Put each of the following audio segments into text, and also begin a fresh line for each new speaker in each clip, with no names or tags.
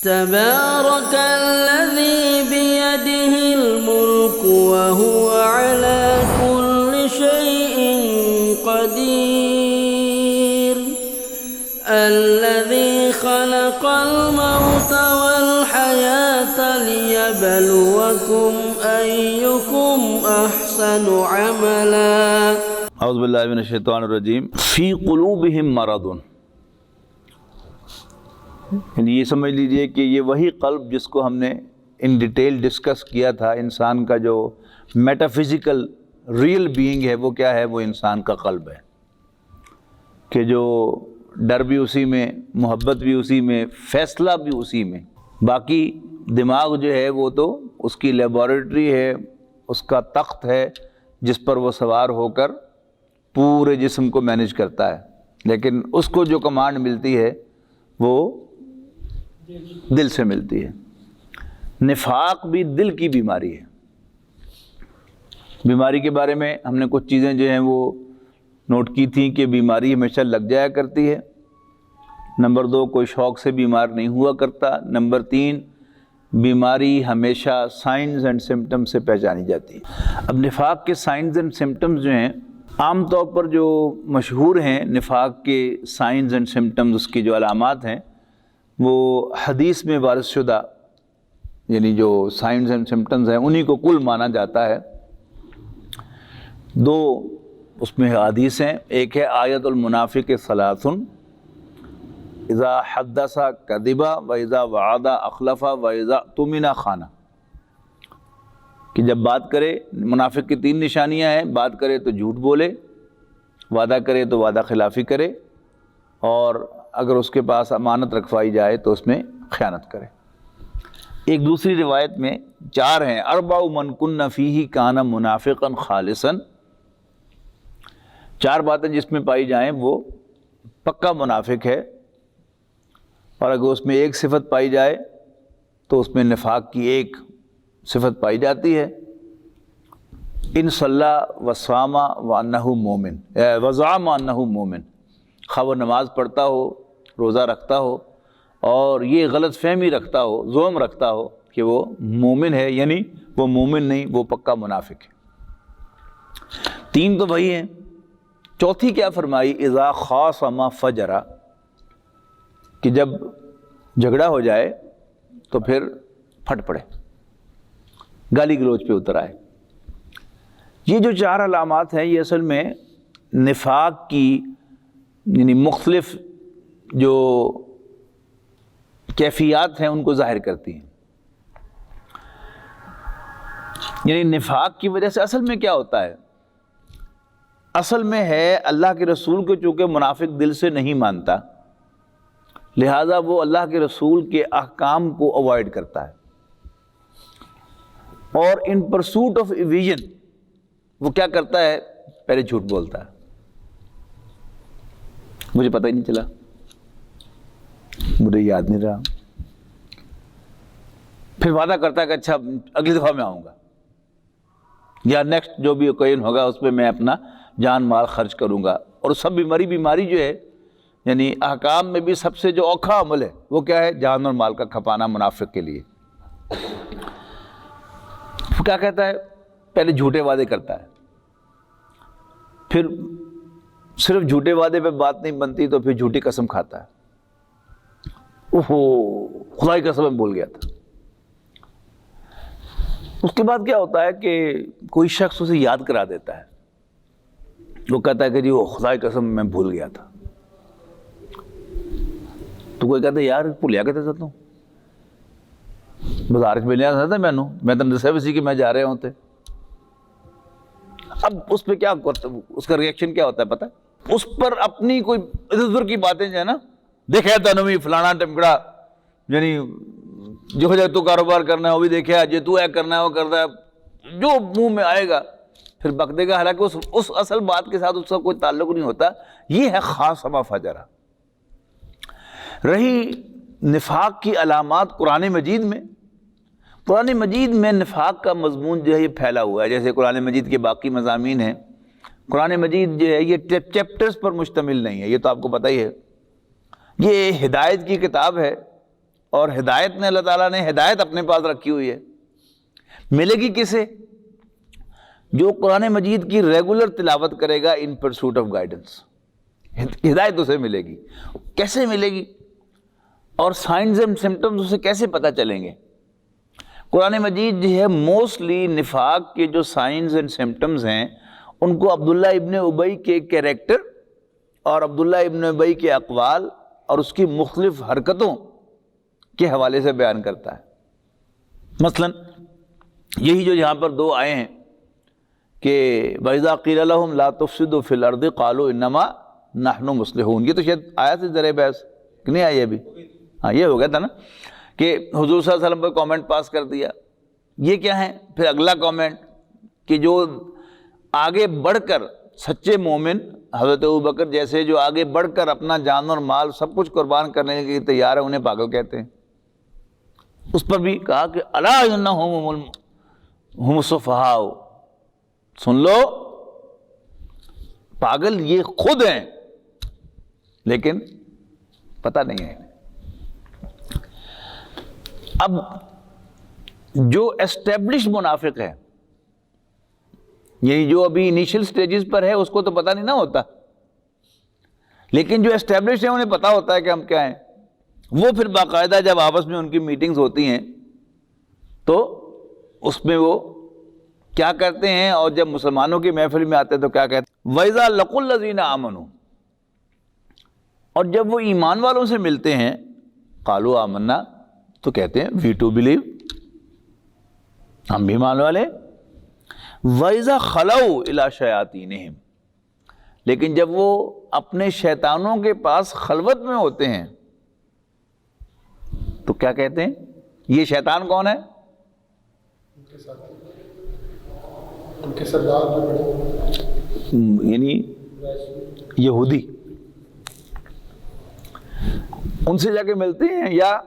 تبارك الذي بيده الملك وهو على كل شيء قدير الذي خلق الموت والحياة ليبلوكم أيكم أحسن عملا.
اعوذ باللہ من الشیطان الرجیم. فی قلوبہم مرض، یعنی یہ سمجھ لیجئے کہ یہ وہی قلب جس کو ہم نے ان ڈیٹیل ڈسکس کیا تھا. انسان کا جو میٹا فزیکل ریئل بینگ ہے وہ کیا ہے؟ وہ انسان کا قلب ہے، کہ جو ڈر بھی اسی میں، محبت بھی اسی میں، فیصلہ بھی اسی میں. باقی دماغ جو ہے وہ تو اس کی لیبارٹری ہے، اس کا تخت ہے جس پر وہ سوار ہو کر پورے جسم کو مینیج کرتا ہے، لیکن اس کو جو کمانڈ ملتی ہے وہ دل سے ملتی ہے. نفاق بھی دل کی بیماری ہے. بیماری کے بارے میں ہم نے کچھ چیزیں جو ہیں وہ نوٹ کی تھیں کہ بیماری ہمیشہ لگ جایا کرتی ہے. نمبر 2، کوئی شوق سے بیمار نہیں ہوا کرتا. نمبر 3، بیماری ہمیشہ سائنز اینڈ سمٹمز سے پہچانی جاتی ہے. اب نفاق کے سائنز اینڈ سمٹمز جو ہیں، عام طور پر جو مشہور ہیں نفاق کے سائنز اینڈ سمٹمز، اس کی جو علامات ہیں وہ حدیث میں وارد شدہ، یعنی جو سائنز اینڈ سمٹمز ہیں انہی کو کل مانا جاتا ہے. 2 اس میں حدیث ہیں. ایک ہے آیت المنافق ثلاث، اذا حدث کذب و اذا وعد اخلف و اذا اؤتمن خان، کہ جب بات کرے، منافق کی 3 نشانیاں ہیں: بات کرے تو جھوٹ بولے، وعدہ کرے تو وعدہ خلافی کرے، اور اگر اس کے پاس امانت رکھوائی جائے تو اس میں خیانت کرے. ایک دوسری روایت میں 4 ہیں: 4 من کن فیہ کان منافقا خالصا. 4 باتیں جس میں پائی جائیں وہ پکا منافق ہے، اور اگر اس میں ایک صفت پائی جائے تو اس میں نفاق کی ایک صفت پائی جاتی ہے. ان صلی وصام وانہ مومن وزعم انہ مومن، خواہ وہ نماز پڑھتا ہو، روزہ رکھتا ہو، اور یہ غلط فہمی رکھتا ہو، زعم رکھتا ہو کہ وہ مومن ہے، یعنی وہ مومن نہیں، وہ پکا منافق ہے. 3 تو وہی ہیں. چوتھی کیا فرمائی؟ اذا خاصم فجر، کہ جب جھگڑا ہو جائے تو پھر پھٹ پڑے، گالی گلوچ پہ اتر آئے. یہ جو 4 علامات ہیں یہ اصل میں نفاق کی یعنی مختلف جو کیفیات ہیں ان کو ظاہر کرتی ہیں. یعنی نفاق کی وجہ سے اصل میں کیا ہوتا ہے؟ اصل میں ہے اللہ کے رسول کو چونکہ منافق دل سے نہیں مانتا، لہذا وہ اللہ کے رسول کے احکام کو اوائڈ کرتا ہے، اور ان پرسوٹ آف ایویژن وہ کیا کرتا ہے؟ پہلے جھوٹ بولتا ہے، مجھے پتہ ہی نہیں چلا، مجھے یاد نہیں رہا. پھر وعدہ کرتا ہے کہ اچھا اگلی دفعہ میں آؤں گا، یا نیکسٹ جو بھی اوکیزن ہوگا اس پہ میں اپنا جان مال خرچ کروں گا. اور سب بیماری جو ہے، یعنی احکام میں بھی سب سے جو اوکھا عمل ہے وہ کیا ہے؟ جان اور مال کا کھپانا منافق کے لیے. کیا کہتا ہے؟ پہلے جھوٹے وعدے کرتا ہے، پھر صرف جھوٹے وعدے پہ بات نہیں بنتی تو پھر جھوٹی قسم کھاتا ہے. اوہو خدا کی قسم میں بھول گیا تھا. اس کے بعد کیا ہوتا ہے کہ کوئی شخص اسے یاد کرا دیتا ہے، وہ کہتا ہے کہ جی وہ خدا کی قسم میں بھول گیا تھا. تو کوئی کہتا ہے یار بھولیا کہتے تھا تو بازار میں لیا تھا میں تو دسیا بھی کہ میں جا رہے ہوتے. اب اس پہ کیا اس کا ریئیکشن کیا ہوتا ہے پتہ ہے؟ اس پر اپنی کوئی ادھر ادھر کی باتیں جو ہے نا، دیکھا تنوی فلانا ٹمکڑا، یعنی جو ہو جائے تو کاروبار کرنا ہے وہ بھی دیکھا، جو تو ہے کرنا ہے وہ کرتا ہے، جو منہ میں آئے گا پھر بک دے گا، حالانکہ اس اصل بات کے ساتھ اس کا کوئی تعلق نہیں ہوتا. یہ ہے خاصما فجرہ. رہی نفاق کی علامات قرآن مجید میں نفاق کا مضمون جو ہے یہ پھیلا ہوا ہے. جیسے قرآن مجید کے باقی مضامین ہیں، قرآن مجید جو ہے یہ چیپٹرز پر مشتمل نہیں ہے، یہ تو آپ کو پتہ ہی ہے. یہ ہدایت کی کتاب ہے اور ہدایت نے اللہ تعالیٰ نے ہدایت اپنے پاس رکھی ہوئی ہے. ملے گی کسے؟ جو قرآن مجید کی ریگولر تلاوت کرے گا ان پرسوٹ آف گائیڈنس. ہدایت اسے ملے گی. کیسے ملے گی؟ اور سائنز اینڈ سمٹمز اسے کیسے پتہ چلیں گے؟ قرآن مجید جو ہے موسٹلی نفاق کے جو سائنز اینڈ سمٹمز ہیں ان کو عبداللہ ابن ابی کے کیریکٹر اور عبداللہ ابن ابی کے اقوال اور اس کی مختلف حرکتوں کے حوالے سے بیان کرتا ہے. مثلا یہی جو یہاں پر دو آئے ہیں کہ وَإِذَا قِيلَ لَهُمْ لَا تُفْسِدُوا فِي الْأَرْضِ قَالُوا إِنَّمَا نَحْنُ مُصْلِحُونَ. یہ تو شاید آیا تھا ذرا بحث کہ نہیں آئی ابھی؟ ہاں یہ ہو گیا تھا نا کہ حضور صلی اللہ علیہ وسلم پر کامنٹ پاس کر دیا. یہ کیا ہے؟ پھر اگلا کامنٹ کہ جو آگے بڑھ کر سچے مومن حضرت ابوبکر جیسے جو آگے بڑھ کر اپنا جان اور مال سب کچھ قربان کرنے کے لیے تیار ہے انہیں پاگل کہتے ہیں. اس پر بھی کہا کہ الا انہم ہم السفہاء، سن لو پاگل یہ خود ہیں لیکن پتہ نہیں ہے. اب جو اسٹیبلش منافق ہے یہی جو ابھی انیشل سٹیجز پر ہے اس کو تو پتہ نہیں نہ ہوتا، لیکن جو اسٹیبلش ہے انہیں پتہ ہوتا ہے کہ ہم کیا ہیں. وہ پھر باقاعدہ جب آپس میں ان کی میٹنگز ہوتی ہیں تو اس میں وہ کیا کرتے ہیں، اور جب مسلمانوں کی محفل میں آتے ہیں تو کیا کہتے ہیں؟ وَإِذَا لَقُوا الَّذِينَ آمَنُوا، اور جب وہ ایمان والوں سے ملتے ہیں قَالُوا آمَنَّا، تو کہتے ہیں وی ٹو بلیو، ہم بھی ایمان والے. وَإِذَا خَلَوْا إِلَىٰ شَيَاطِينِهِمْ، لیکن جب وہ اپنے شیطانوں کے پاس خلوت میں ہوتے ہیں تو کیا کہتے ہیں؟ یہ شیطان کون ہے؟
ان کے سردار جو بڑے
یعنی یہودی، ان سے جا کے ملتے ہیں یا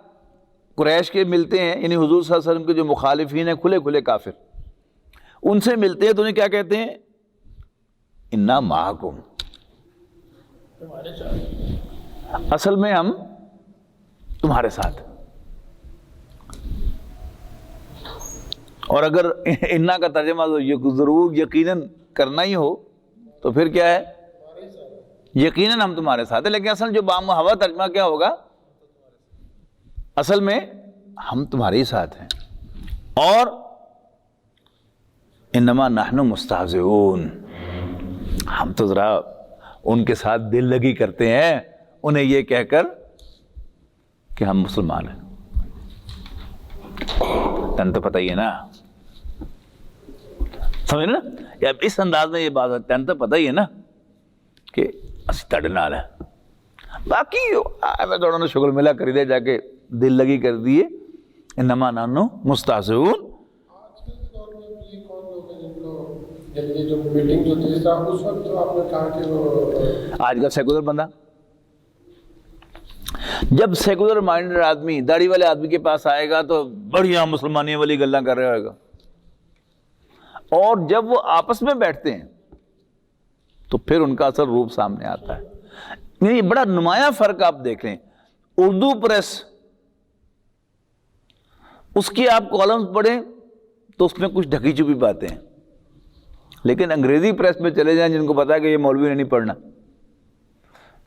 قریش کے ملتے ہیں، یعنی حضور صلی اللہ علیہ وسلم کے جو مخالفین ہیں کھلے کھلے کافر، ان سے ملتے ہیں تو انہیں کیا کہتے ہیں؟ انا معکم، اصل میں ہم تمہارے ساتھ. اور اگر انا کا ترجمہ ضرور یقیناً کرنا ہی ہو تو پھر کیا ہے؟ یقیناً ہم تمہارے ساتھ ہیں. لیکن اصل جو بامحوا ترجمہ کیا ہوگا؟ اصل میں ہم تمہارے ہی ساتھ ہیں. اور انما نحن مستہزئون، ہم تو ذرا ان کے ساتھ دل لگی کرتے ہیں انہیں یہ کہہ کر کہ ہم مسلمان ہیں. تن تو پتہ ہی ہے نا، سمجھ نا؟ یا اس انداز میں یہ بات ہے، تن تو پتہ ہی ہے نا کہ اسی تڑ نال ہے. باقی میں تھوڑا نا شغل ملا کر دے جا کے دل لگی کر دیے. انما نحن مستہزئون.
آج کل کے دور میں یہ کون لوگ ہیں جن کو جب یہ جو میٹنگ ہوتی ہے اس وقت تو آپ نے کہا کہ وہ
آج کا سیکولر بندہ جب سیکولر مائنڈڈ آدمی داڑھی والے آدمی کے پاس آئے گا تو بڑھیا مسلمانی والی گلاں کر رہا ہوئے گا، اور جب وہ آپس میں بیٹھتے ہیں تو پھر ان کا اصل روپ سامنے آتا ہے. یعنی بڑا نمایاں فرق آپ دیکھ لیں. اردو پریس اس کی آپ کالمز پڑھیں تو اس میں کچھ ڈھکی چھپی باتیں ہیں، لیکن انگریزی پریس میں چلے جائیں جن کو پتا ہے کہ یہ مولوی نے نہیں پڑھنا،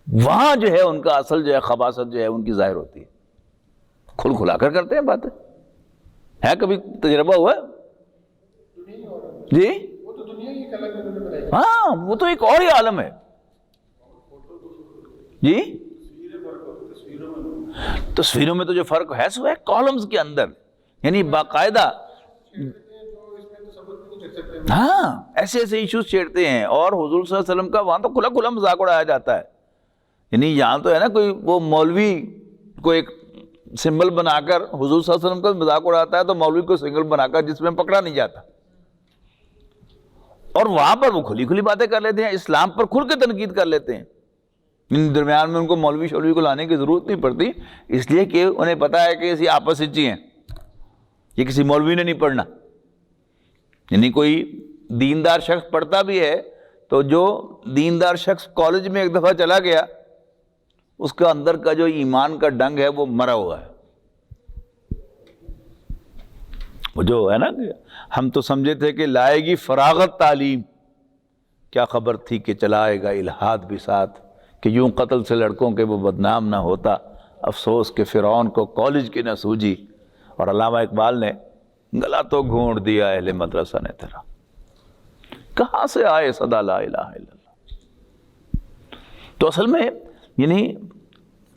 وہاں جو ہے ان کا اصل جو ہے خباثت جو ہے ان کی ظاہر ہوتی ہے. کھل کھلا کر کرتے ہیں باتیں. ہے کبھی تجربہ ہوا ہے؟ جی
وہ تو دنیا کی الگ انہوں نے بنائی.
ہاں وہ تو ایک اور ہی عالم ہے. جی تصویروں میں تو جو فرق ہے سو ہے کالمز کے اندر، یعنی باقاعدہ ہاں ایسے ایسے ایشوز چھیڑتے ہیں. اور حضور صلی اللہ علیہ وسلم کا وہاں تو کھلا کھلا مذاق اڑایا جاتا ہے. یعنی یہاں تو ہے نا کوئی وہ مولوی کو ایک سمبل بنا کر حضور صلی اللہ علیہ وسلم کا مذاق اڑاتا ہے تو مولوی کو سنگل بنا کر جس میں پکڑا نہیں جاتا. اور وہاں پر وہ کھلی کھلی باتیں کر لیتے ہیں، اسلام پر کھل کے تنقید کر لیتے ہیں. ان درمیان میں ان کو مولوی شولوی کو لانے کی ضرورت نہیں پڑتی، اس لیے کہ انہیں پتا ہے کہ اسی آپس ہی ہیں، یہ کسی مولوی نے نہیں پڑھنا. یعنی کوئی دیندار شخص پڑھتا بھی ہے تو جو دیندار شخص کالج میں ایک دفعہ چلا گیا اس کا اندر کا جو ایمان کا ڈنگ ہے وہ مرا ہوا ہے. وہ جو ہے نا، ہم تو سمجھے تھے کہ لائے گی فراغت تعلیم، کیا خبر تھی کہ چلائے گا الہاد بھی ساتھ، کہ یوں قتل سے لڑکوں کے وہ بدنام نہ ہوتا، افسوس کہ فرعون کو کالج کی نہ سوجی۔ اور علامہ اقبال نے گلا تو گھونٹ دیا اہل مدرسہ نے تیرا، کہاں سے آئے صدا لا الہ الا اللہ۔ تو اصل میں یعنی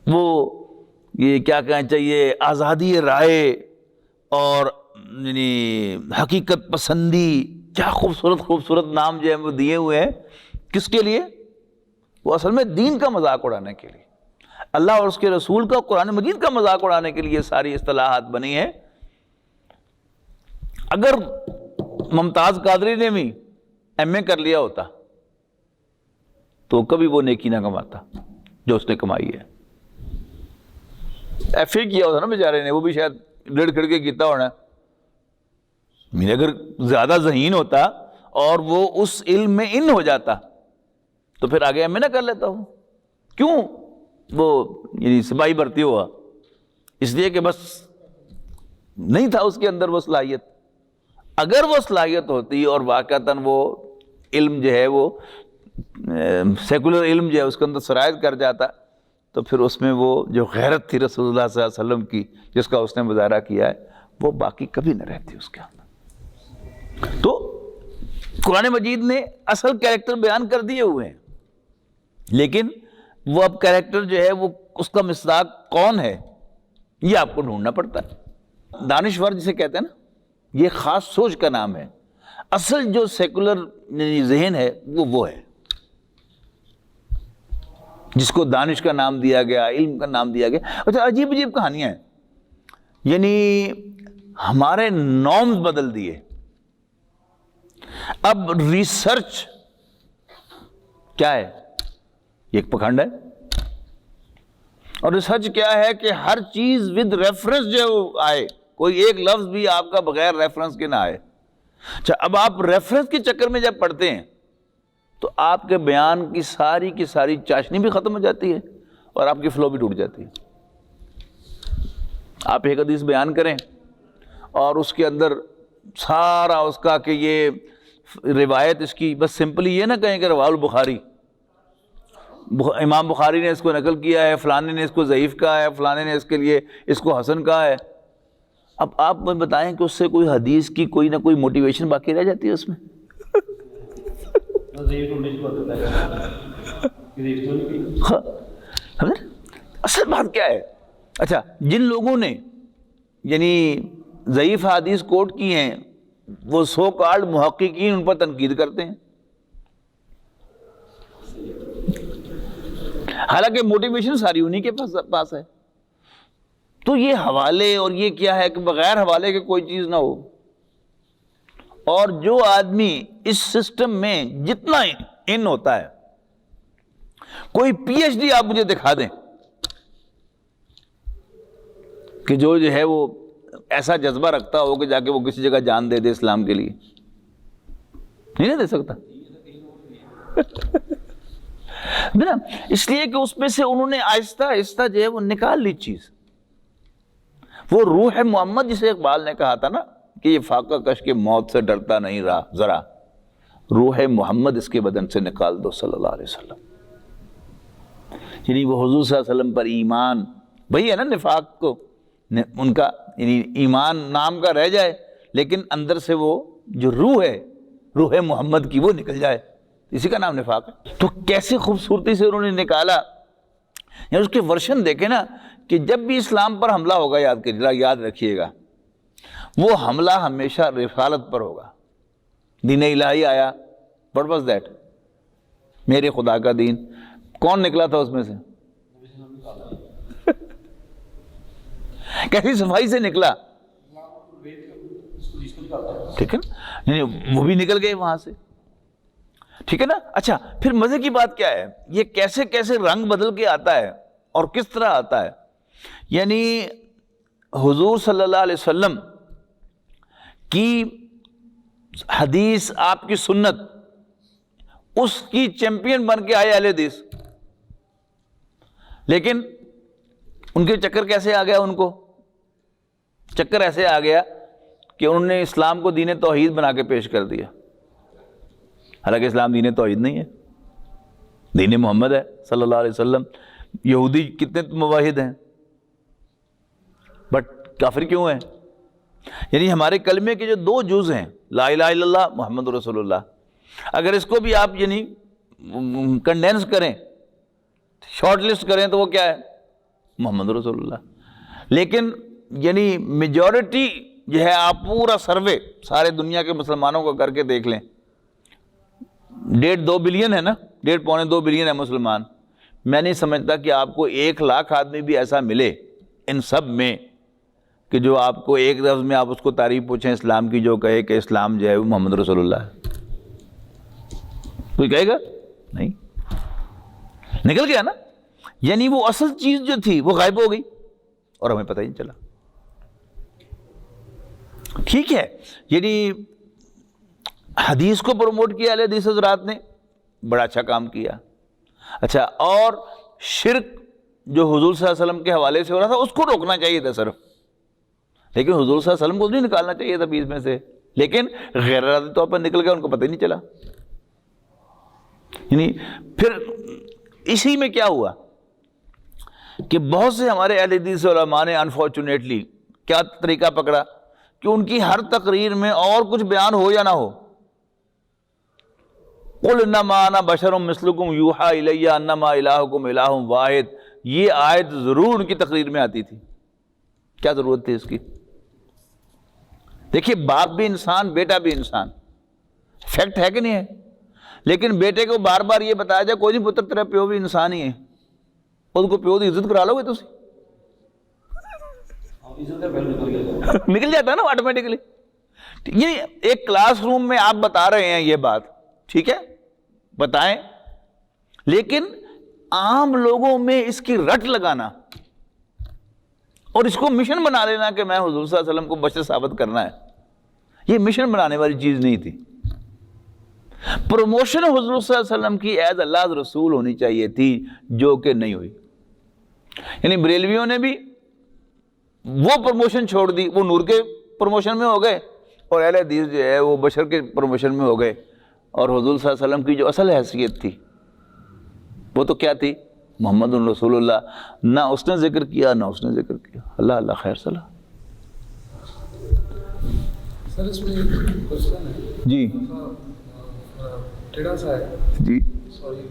وہ یہ کیا کہنا چاہیے، آزادی رائے اور یعنی حقیقت پسندی، کیا خوبصورت خوبصورت نام جو ہے وہ دیے ہوئے ہیں، کس کے لیے؟ وہ اصل میں دین کا مذاق اڑانے کے لیے، اللہ اور اس کے رسول کا، قرآن مجید کا مذاق اڑانے کے لیے ساری اصطلاحات بنی ہیں۔ اگر ممتاز قادری نے بھی ایم اے کر لیا ہوتا تو کبھی وہ نیکی نہ کماتا جو اس نے کمائی ہے۔ ایف اے کیا ہوتا نا بیچارے نے، وہ بھی شاید ڈڑ کھڑ کے کیتا ہونا۔ اگر زیادہ ذہین ہوتا اور وہ اس علم میں ان ہو جاتا تو پھر آگے ایم اے نہ کر لیتا ہو۔ کیوں وہ یعنی سپاہی بھرتی ہوا؟ اس لیے کہ بس نہیں تھا اس کے اندر وہ صلاحیت۔ اگر وہ صلاحیت ہوتی اور واقعتاً وہ علم جو ہے وہ سیکولر علم جو ہے اس کے اندر سرایت کر جاتا تو پھر اس میں وہ جو غیرت تھی رسول اللہ صلی اللہ علیہ وسلم کی جس کا اس نے مظاہرہ کیا ہے وہ باقی کبھی نہ رہتی اس کے اندر۔ تو قرآن مجید نے اصل کیریکٹر بیان کر دیے ہوئے ہیں، لیکن وہ اب کیریکٹر جو ہے وہ اس کا مصداق کون ہے یہ آپ کو ڈھونڈنا پڑتا ہے۔ دانشور جسے کہتے ہیں نا، یہ خاص سوچ کا نام ہے۔ اصل جو سیکولر ذہن ہے وہ ہے جس کو دانش کا نام دیا گیا، علم کا نام دیا گیا۔ اچھا، عجیب عجیب کہانیاں ہیں، یعنی ہمارے نارمز بدل دیے۔ اب ریسرچ کیا ہے؟ یہ ایک پکھنڈ ہے، اور ریسرچ کیا ہے کہ ہر چیز ود ریفرنس جو آئے، کوئی ایک لفظ بھی آپ کا بغیر ریفرنس کے نہ آئے۔ اچھا، اب آپ ریفرنس کے چکر میں جب پڑھتے ہیں تو آپ کے بیان کی ساری چاشنی بھی ختم ہو جاتی ہے اور آپ کی فلو بھی ٹوٹ جاتی ہے۔ آپ ایک حدیث بیان کریں اور اس کے اندر سارا اس کا کہ یہ روایت اس کی بس سمپلی یہ نہ کہیں کہ رواه البخاری، امام بخاری نے اس کو نقل کیا ہے، فلانے نے اس کو ضعیف کہا ہے، فلانے نے اس کے لیے اس کو حسن کہا ہے۔ اب آپ مجھے بتائیں کہ اس سے کوئی حدیث کی کوئی نہ کوئی موٹیویشن باقی رہ جاتی ہے اس میں؟ اصل بات کیا ہے؟ اچھا، جن لوگوں نے یعنی ضعیف حدیث کوٹ کی ہیں وہ سو کالڈ محققین ان پر تنقید کرتے ہیں، حالانکہ موٹیویشن ساری انہی کے پاس ہے۔ تو یہ حوالے اور یہ کیا ہے کہ بغیر حوالے کے کوئی چیز نہ ہو۔ اور جو آدمی اس سسٹم میں جتنا ان ہوتا ہے، کوئی پی ایچ ڈی آپ مجھے دکھا دیں کہ جو ہے وہ ایسا جذبہ رکھتا ہو کہ جا کے وہ کسی جگہ جان دے اسلام کے لیے، نہیں نہ دے سکتا اس لیے کہ اس میں سے انہوں نے آہستہ آہستہ جو ہے وہ نکال لی چیز۔ وہ روح محمد جسے اقبال نے کہا تھا نا کہ یہ فاقہ کش کے موت سے ڈرتا نہیں رہا، ذرا روح محمد اس کے بدن سے نکال دو صلی اللہ علیہ وسلم۔ یعنی وہ حضور صلی اللہ علیہ وسلم پر ایمان، وہی ہے نا نفاق کو ان کا یعنی ایمان نام کا رہ جائے لیکن اندر سے وہ جو روح ہے، روح محمد کی، وہ نکل جائے، اسی کا نام نفاق ہے۔ تو کیسے خوبصورتی سے انہوں نے نکالا، یعنی اس کے ورشن دیکھیں نا کہ جب بھی اسلام پر حملہ ہوگا یاد رکھیے گا وہ حملہ ہمیشہ رسالت پر ہوگا۔ دین الہی آیا، what was that؟ میرے خدا کا دین، کون نکلا تھا اس میں سے؟ کیسی صفائی سے نکلا، ٹھیک ہے نا، یعنی وہ بھی نکل گئے وہاں سے، ٹھیک ہے نا۔ اچھا، پھر مزے کی بات کیا ہے، یہ کیسے کیسے رنگ بدل کے آتا ہے اور کس طرح آتا ہے۔ یعنی حضور صلی اللہ علیہ وسلم کی حدیث، آپ کی سنت، اس کی چیمپئن بن کے آئے اہل حدیث، لیکن ان کے چکر کیسے آ گیا، ان کو چکر ایسے آ گیا کہ انہوں نے اسلام کو دین توحید بنا کے پیش کر دیا، حالانکہ اسلام دین توحید نہیں ہے، دین محمد ہے صلی اللہ علیہ وسلم۔ یہودی کتنے موحد ہیں، بٹ کافر کیوں ہیں؟ یعنی ہمارے کلمے کے جو دو جز ہیں، لا الہ الا اللہ محمد رسول اللہ، اگر اس کو بھی آپ یعنی کنڈینس کریں، شارٹ لسٹ کریں، تو وہ کیا ہے؟ محمد رسول اللہ۔ لیکن یعنی میجورٹی جو ہے، آپ پورا سروے سارے دنیا کے مسلمانوں کو کر کے دیکھ لیں، 1.5-2 بلین ہے نا، 1.5-2 بلین ہے مسلمان۔ میں نہیں سمجھتا کہ آپ کو 1 لاکھ آدمی بھی ایسا ملے ان سب میں کہ جو آپ کو ایک لفظ میں آپ اس کو تعریف پوچھیں اسلام کی، جو کہے کہ اسلام جو ہے وہ محمد رسول اللہ ہے۔ کوئی کہے گا؟ نہیں، نکل گیا نا۔ یعنی وہ اصل چیز جو تھی وہ غائب ہو گئی اور ہمیں پتہ ہی نہیں چلا۔ ٹھیک ہے، یعنی حدیث کو پروموٹ کیا اہل حدیث حضرات نے، بڑا اچھا کام کیا۔ اچھا، اور شرک جو حضور صلی اللہ علیہ وسلم کے حوالے سے ہو رہا تھا، اس کو روکنا چاہیے تھا صرف، لیکن حضور صلی اللہ علیہ وسلم کو نہیں نکالنا چاہیے تھا بیچ میں سے، لیکن غیر ارادی طور پر نکل گیا، ان کو پتہ ہی نہیں چلا۔ یعنی پھر اسی میں کیا ہوا کہ بہت سے ہمارے اہل حدیث علماء نے انفارچونیٹلی کیا طریقہ پکڑا کہ ان کی ہر تقریر میں اور کچھ بیان ہو یا نہ ہو، قُلْ إِنَّمَا أَنَا بَشَرٌ مِثْلُكُمْ يُوحَىٰ إِلَيَّ أَنَّمَا إِلَٰهُكُمْ إِلَٰهٌ وَاحِدٌ، یہ آیت ضرور ان کی تقریر میں آتی تھی۔ کیا ضرورت تھی اس کی؟ دیکھیے، باپ بھی انسان، بیٹا بھی انسان، فیکٹ ہے کہ نہیں ہے؟ لیکن بیٹے کو بار بار یہ بتایا جائے، کوئی نہیں پتر، تیرا پیو بھی انسان ہی ہے، اس کو پیو کی عزت کرا لو گے تو نکل جاتا ہے نا آٹومیٹکلی۔ یعنی ایک کلاس روم میں آپ بتا رہے ہیں یہ بات، ٹھیک ہے، بتائیں، لیکن عام لوگوں میں اس کی رٹ لگانا اور اس کو مشن بنا لینا کہ میں حضور صلی اللہ علیہ وسلم کو بشر ثابت کرنا ہے، یہ مشن بنانے والی چیز نہیں تھی۔ پروموشن حضور صلی اللہ علیہ وسلم کی ایز اللہ رسول ہونی چاہیے تھی، جو کہ نہیں ہوئی۔ یعنی بریلویوں نے بھی وہ پروموشن چھوڑ دی، وہ نور کے پروموشن میں ہو گئے، اور اہل حدیث جو ہے وہ بشر کے پروموشن میں ہو گئے، اور حضور صلی اللہ علیہ وسلم کی جو اصل حیثیت تھی وہ تو کیا تھی؟ محمد رسول اللہ۔ نہ اس نے ذکر کیا، نہ اس نے ذکر کیا۔ اللہ اللہ خیر صلاح۔
سر اس میں کوشچن ہے
جی
ٹیڑھا سا ہے،
جی،
سوری،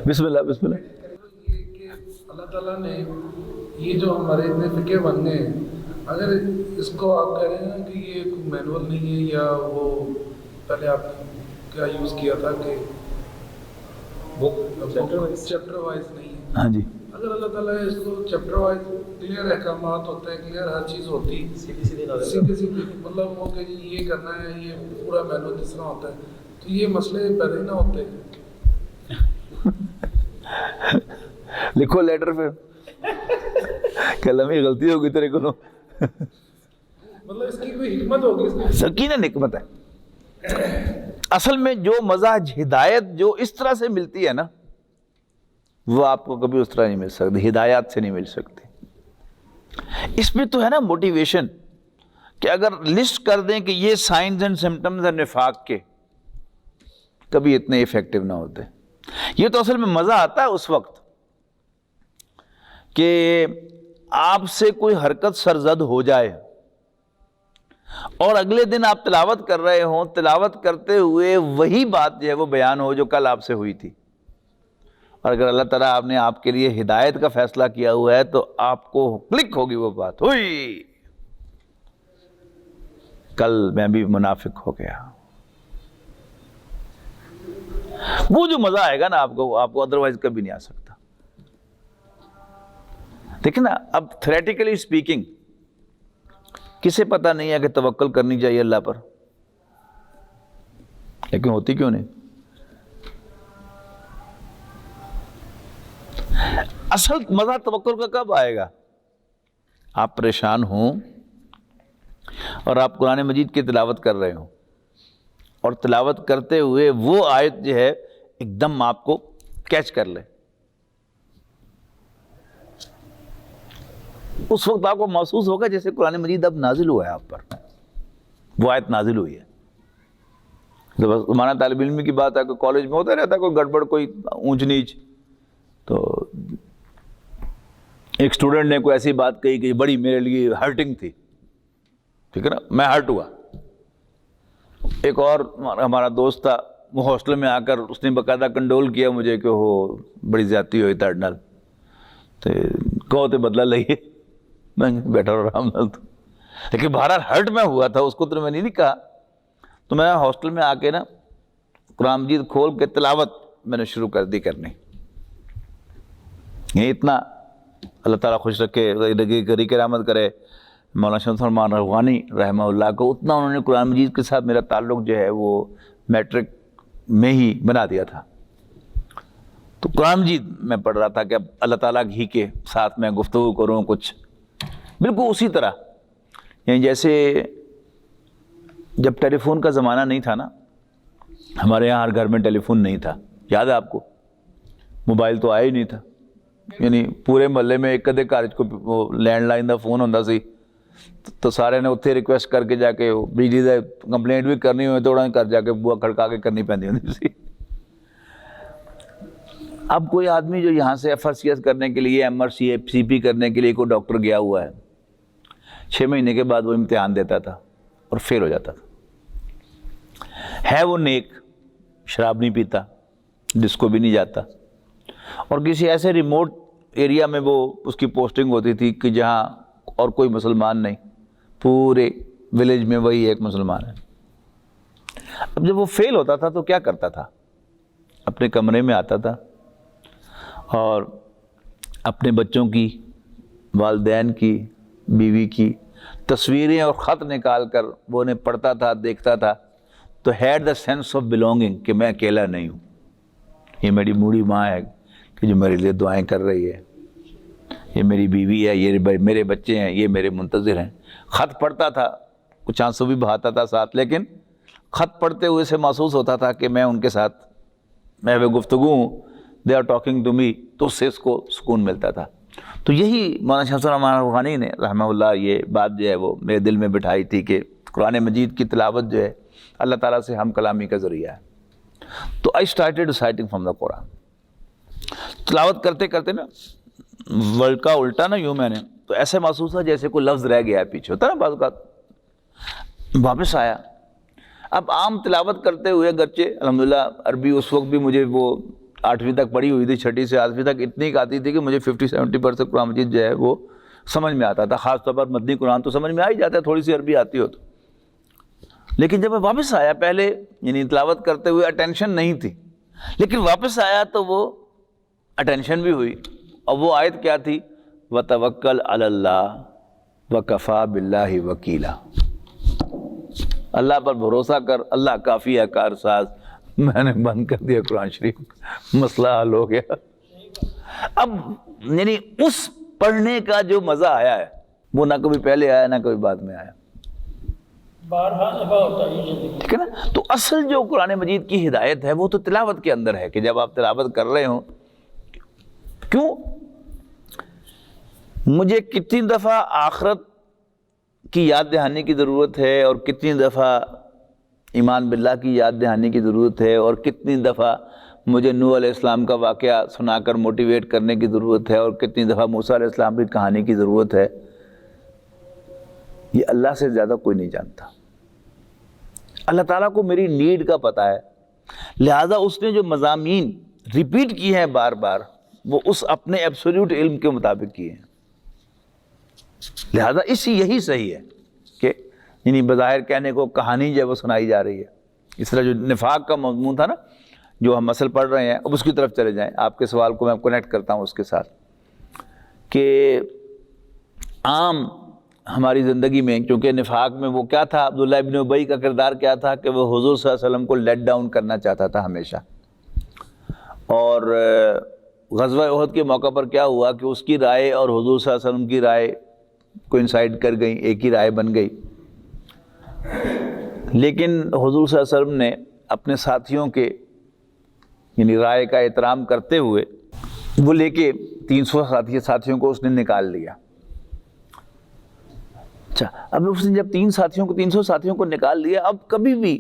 بسم اللہ بسم اللہ۔
یہ کہ اللہ تعالیٰ نے یہ جو ہمارے اتنے فقہ بننے ہیں، اگر اس کو آپ کہہ رہے ہیں کہ یہ کوئی مینول نہیں ہے، یا وہ پہلے آپ کیا یوز کیا تھا کہ چیپٹر وائز نہیں ہے،
ہاں جی،
اگر اللہ تعالیٰ اس کو چیپٹر وائز کلیئر احکامات ہوتے ہیں، کلیئر ہر چیز ہوتی، سیدھی مطلب وہ کہ جی یہ کرنا ہے، یہ پورا مینول جس طرح ہوتا ہے، تو یہ مسئلے پیدا ہی نہ ہوتے۔
لکھو لیٹر پھر کہ لمحی غلطی ہوگی تیرے کو،
مطلب اس کی کوئی حکمت ہوگی اس میں؟
یقیناً حکمت ہے۔ اصل میں جو مزاج ہدایت جو اس طرح سے ملتی ہے نا، وہ آپ کو کبھی اس طرح نہیں مل سکتی، ہدایات سے نہیں مل سکتی۔ اس میں تو ہے نا موٹیویشن، کہ اگر لسٹ کر دیں کہ یہ سائنز اینڈ سمٹمز ہیں نفاق کے، کبھی اتنے ایفیکٹو نہ ہوتے۔ یہ تو اصل میں مزہ آتا ہے اس وقت کہ آپ سے کوئی حرکت سرزد ہو جائے اور اگلے دن آپ تلاوت کر رہے ہوں، تلاوت کرتے ہوئے وہی بات جو ہے وہ بیان ہو جو کل آپ سے ہوئی تھی، اور اگر اللہ تعالیٰ آپ نے آپ کے لیے ہدایت کا فیصلہ کیا ہوا ہے تو آپ کو کلک ہوگی وہ بات، ہوئی کل میں بھی منافق ہو گیا۔ وہ جو مزہ آئے گا نا آپ کو ادروائز کبھی نہیں آ سکتا۔ دیکھیں نا، اب تھیوریٹیکلی اسپیکنگ کسے پتہ نہیں ہے کہ توکل کرنی چاہیے اللہ پر، لیکن ہوتی کیوں نہیں؟ اصل مزہ توکل کا کب آئے گا؟ آپ پریشان ہوں اور آپ قرآن مجید کی تلاوت کر رہے ہوں، اور تلاوت کرتے ہوئے وہ آیت جو ہے ایک دم آپ کو کیچ کر لے، اس وقت آپ کو محسوس ہوگا جیسے قرآن مجید اب نازل ہوا ہے آپ پر، وہ آیت نازل ہوئی ہے. تو بس ہمارا طالب علم کی بات ہے کہ کالج میں ہوتا رہتا ہے کوئی گڑبڑ، کوئی اونچ نیچ. تو ایک اسٹوڈنٹ نے کوئی ایسی بات کہی کہ بڑی میرے لیے ہرٹنگ تھی، ٹھیک ہے نا، میں ہرٹ ہوا. ایک اور ہمارا دوست تھا، وہ ہاسٹل میں آ کر اس نے باقاعدہ کنڈول کیا مجھے کہ وہ بڑی زیادتی ہوئی تھا نال تو کہو تو بدلہ لئیے. میں بیٹھا رہا آرام نال. تو لیکن بہرحال ہرٹ میں ہوا تھا، اس کو تو میں نہیں کہا. تو میں ہاسٹل میں آ کے نا قرآن مجید کھول کے تلاوت میں نے شروع کر دی کرنی. یہ اتنا اللہ تعالیٰ خوش رکھے، زندگی کری کرامت کرے مولانا شمس الرحمان افغانی رحمہ اللہ کو، اتنا انہوں نے قرآن مجید کے ساتھ میرا تعلق جو ہے وہ میٹرک میں ہی بنا دیا تھا. تو قرآن مجید میں پڑھ رہا تھا کہ اب اللہ تعالیٰ ہی کے ساتھ میں گفتگو کروں کچھ، بالکل اسی طرح. یعنی جیسے جب ٹیلی فون کا زمانہ نہیں تھا نا، ہمارے یہاں ہر گھر میں ٹیلی فون نہیں تھا، یاد ہے آپ کو؟ موبائل تو آیا ہی نہیں تھا. یعنی پورے محلے میں ایک کدے گھر کو لینڈ لائن کا فون ہوتا سی، تو سارے نے اتنے ریکویسٹ کر کے جا کے بجلی کا کمپلینٹ بھی کرنی ہوئے تو گھر جا کے بوا کھڑکا کے کرنی پہنتی ہوتی سی. اب کوئی آدمی جو یہاں سے FRCS کرنے کے لیے MRCP کرنے کے لیے کوئی ڈاکٹر گیا ہوا ہے، 6 مہینے کے بعد وہ امتحان دیتا تھا اور فیل ہو جاتا تھا. ہے وہ نیک، شراب نہیں پیتا، ڈسکو بھی نہیں جاتا، اور کسی ایسے ریموٹ ایریا میں وہ اس کی پوسٹنگ ہوتی تھی کہ جہاں اور کوئی مسلمان نہیں، پورے ولیج میں وہی ایک مسلمان ہے. اب جب وہ فیل ہوتا تھا تو کیا کرتا تھا؟ اپنے کمرے میں آتا تھا اور اپنے بچوں کی، والدین کی، بیوی کی تصویریں اور خط نکال کر وہ انہیں پڑھتا تھا، دیکھتا تھا. تو had the sense of belonging کہ میں اکیلا نہیں ہوں، یہ میری بوڑھی ماں ہے کہ جو میرے لیے دعائیں کر رہی ہے، یہ میری بیوی ہے، یہ میرے بچے ہیں، یہ میرے منتظر ہیں. خط پڑھتا تھا، کچھ آنسو بھی بہاتا تھا ساتھ، لیکن خط پڑھتے ہوئے سے محسوس ہوتا تھا کہ میں ان کے ساتھ میں وہ گفتگو ہوں، they are talking to me, تو اس سے اس کو سکون ملتا تھا. تو یہی مولانا شمس الرحمان افغانی نے رحمہ اللہ یہ بات جو ہے وہ میرے دل میں بٹھائی تھی کہ قرآن مجید کی تلاوت جو ہے اللہ تعالیٰ سے ہم کلامی کا ذریعہ ہے. تو I started reciting from the Quran. تلاوت کرتے کرتے نا ورلڈ کا الٹا نا یوں میں نے تو ایسے محسوس ہوا جیسے کوئی لفظ رہ گیا ہے پیچھے، ہوتا نا بعض اوقات. واپس آیا. اب عام تلاوت کرتے ہوئے اگرچہ الحمدللہ عربی اس وقت بھی مجھے وہ 8ویں تک پڑھی ہوئی تھی، 6ٹھی سے 8ویں تک اتنی آتی تھی کہ مجھے 50-70% قرآن مجید جو ہے وہ سمجھ میں آتا تھا. خاص طور پر مدنی قرآن تو سمجھ میں آ ہی جاتا ہے، تھوڑی سی عربی آتی ہو تو. لیکن جب میں واپس آیا، پہلے یعنی تلاوت کرتے ہوئے اٹینشن نہیں تھی، لیکن واپس آیا تو وہ اٹینشن بھی ہوئی. اور وہ آیت کیا تھی؟ وَتَوَكَّلْ عَلَى اللَّهِ وَكَفَى بِاللَّهِ وَكِيلًا. اللہ پر بھروسہ کر، اللہ کافی ہے کارساز. میں نے بند کر دیا قرآن شریف، مسئلہ حل ہو گیا. اب یعنی اس پڑھنے کا جو مزہ آیا ہے وہ نہ کبھی پہلے آیا نہ کبھی بعد میں آیا.
بارہا دفعہ ہوتا ہے زندگی.
ٹھیک ہے نا. تو اصل جو قرآن مجید کی ہدایت ہے وہ تو تلاوت کے اندر ہے کہ جب آپ تلاوت کر رہے ہوں. کیوں؟ مجھے کتنی دفعہ آخرت کی یاد دہانی کی ضرورت ہے، اور کتنی دفعہ ایمان باللہ کی یاد دہانی کی ضرورت ہے، اور کتنی دفعہ مجھے نوح علیہ السلام کا واقعہ سنا کر موٹیویٹ کرنے کی ضرورت ہے، اور کتنی دفعہ موسیٰ علیہ السلام کی کہانی کی ضرورت ہے. یہ اللہ سے زیادہ کوئی نہیں جانتا. اللہ تعالیٰ کو میری نیڈ کا پتہ ہے، لہذا اس نے جو مضامین ریپیٹ کی ہیں بار بار وہ اس اپنے ایبسولوٹ علم کے مطابق کیے ہیں. لہذا یہی صحیح ہے کہ یعنی بظاہر کہنے کو کہانی جو وہ سنائی جا رہی ہے. اس طرح جو نفاق کا مضمون تھا نا جو ہم اصل پڑھ رہے ہیں، اب اس کی طرف چلے جائیں. آپ کے سوال کو میں کنیکٹ کرتا ہوں اس کے ساتھ کہ عام ہماری زندگی میں کیونکہ نفاق میں وہ کیا تھا، عبداللہ ابن ابی کا کردار کیا تھا کہ وہ حضور صلی اللہ علیہ وسلم کو لیٹ ڈاؤن کرنا چاہتا تھا ہمیشہ. اور غزوہ احد کے موقع پر کیا ہوا کہ اس کی رائے اور حضور صلی اللہ علیہ وسلم کی رائے کوئنسائڈ کر گئی، ایک ہی رائے بن گئی. لیکن حضور صلی اللہ علیہ وسلم نے اپنے ساتھیوں کے یعنی رائے کا احترام کرتے ہوئے وہ لے کے 300 ساتھیوں کو اس نے نکال لیا. اچھا، اب اس نے جب 300 ساتھیوں کو نکال لیا، اب کبھی بھی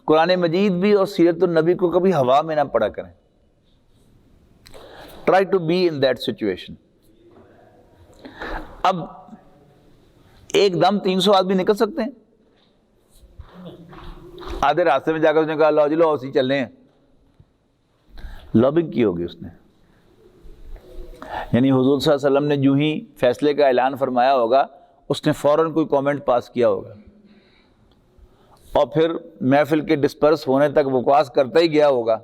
قرآن مجید بھی اور سیرت النبی کو کبھی ہوا میں نہ پڑا کریں. Try to be in that situation. اب ایک دم 300 آدمی نکل سکتے ہیں؟ آدھے راستے میں جا کر اس نے کہا لو جی لو اسی چلنے ہیں. لابنگ کی ہوگی اس نے، یعنی حضور صلی اللہ علیہ وسلم نے جو ہی فیصلے کا اعلان فرمایا ہوگا اس نے فوراً کوئی کامنٹ پاس کیا ہوگا، اور پھر محفل کے ڈسپرس ہونے تک بکواس کرتا ہی گیا ہوگا،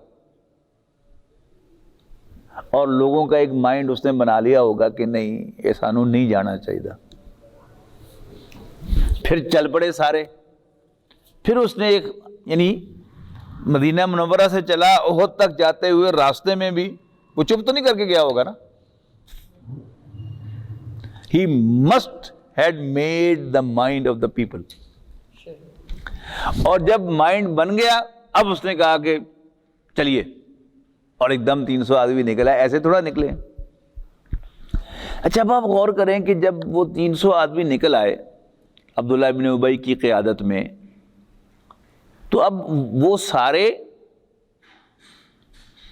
اور لوگوں کا ایک مائنڈ اس نے بنا لیا ہوگا کہ نہیں یہ سانو نہیں جانا چاہیے. پھر چل پڑے سارے. پھر اس نے ایک یعنی مدینہ منورہ سے چلا، احد تک جاتے ہوئے راستے میں بھی وہ چپ تو نہیں کر کے گیا ہوگا نا. He must had made the mind of the people. اور جب مائنڈ بن گیا اب اس نے کہا کہ چلیے، اور ایک دم 300 آدمی نکلا. ایسے تھوڑا نکلے. اچھا اب آپ غور کریں کہ جب وہ 300 آدمی نکل آئے عبداللہ ابن ابی کی قیادت میں، تو اب وہ سارے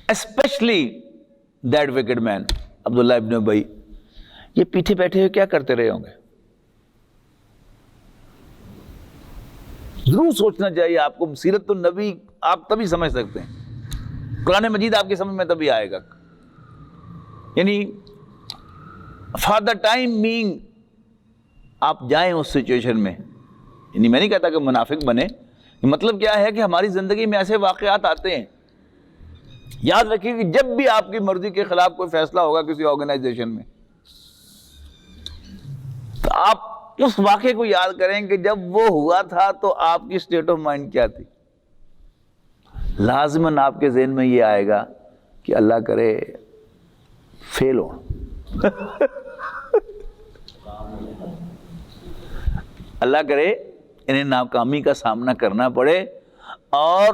اسپیشلی دیٹ وکڈ مین عبداللہ ابن ابی یہ پیچھے بیٹھے ہوئے کیا کرتے رہے ہوں گے؟ ضرور سوچنا چاہیے آپ کو. سیرت النبی آپ تبھی سمجھ سکتے ہیں، قرآن مجید آپ کی سمجھ میں تبھی آئے گا. یعنی فار دا ٹائم بینگ آپ جائیں اس سچویشن میں. یعنی میں نہیں کہتا کہ منافق بنے، مطلب کیا ہے کہ ہماری زندگی میں ایسے واقعات آتے ہیں. یاد رکھیے کہ جب بھی آپ کی مرضی کے خلاف کوئی فیصلہ ہوگا کسی آرگنائزیشن میں، تو آپ اس واقعے کو یاد کریں کہ جب وہ ہوا تھا تو آپ کی اسٹیٹ آف مائنڈ کیا تھی. لازماً آپ کے ذہن میں یہ آئے گا کہ اللہ کرے فیل ہو. اللہ کرے انہیں ناکامی کا سامنا کرنا پڑے. اور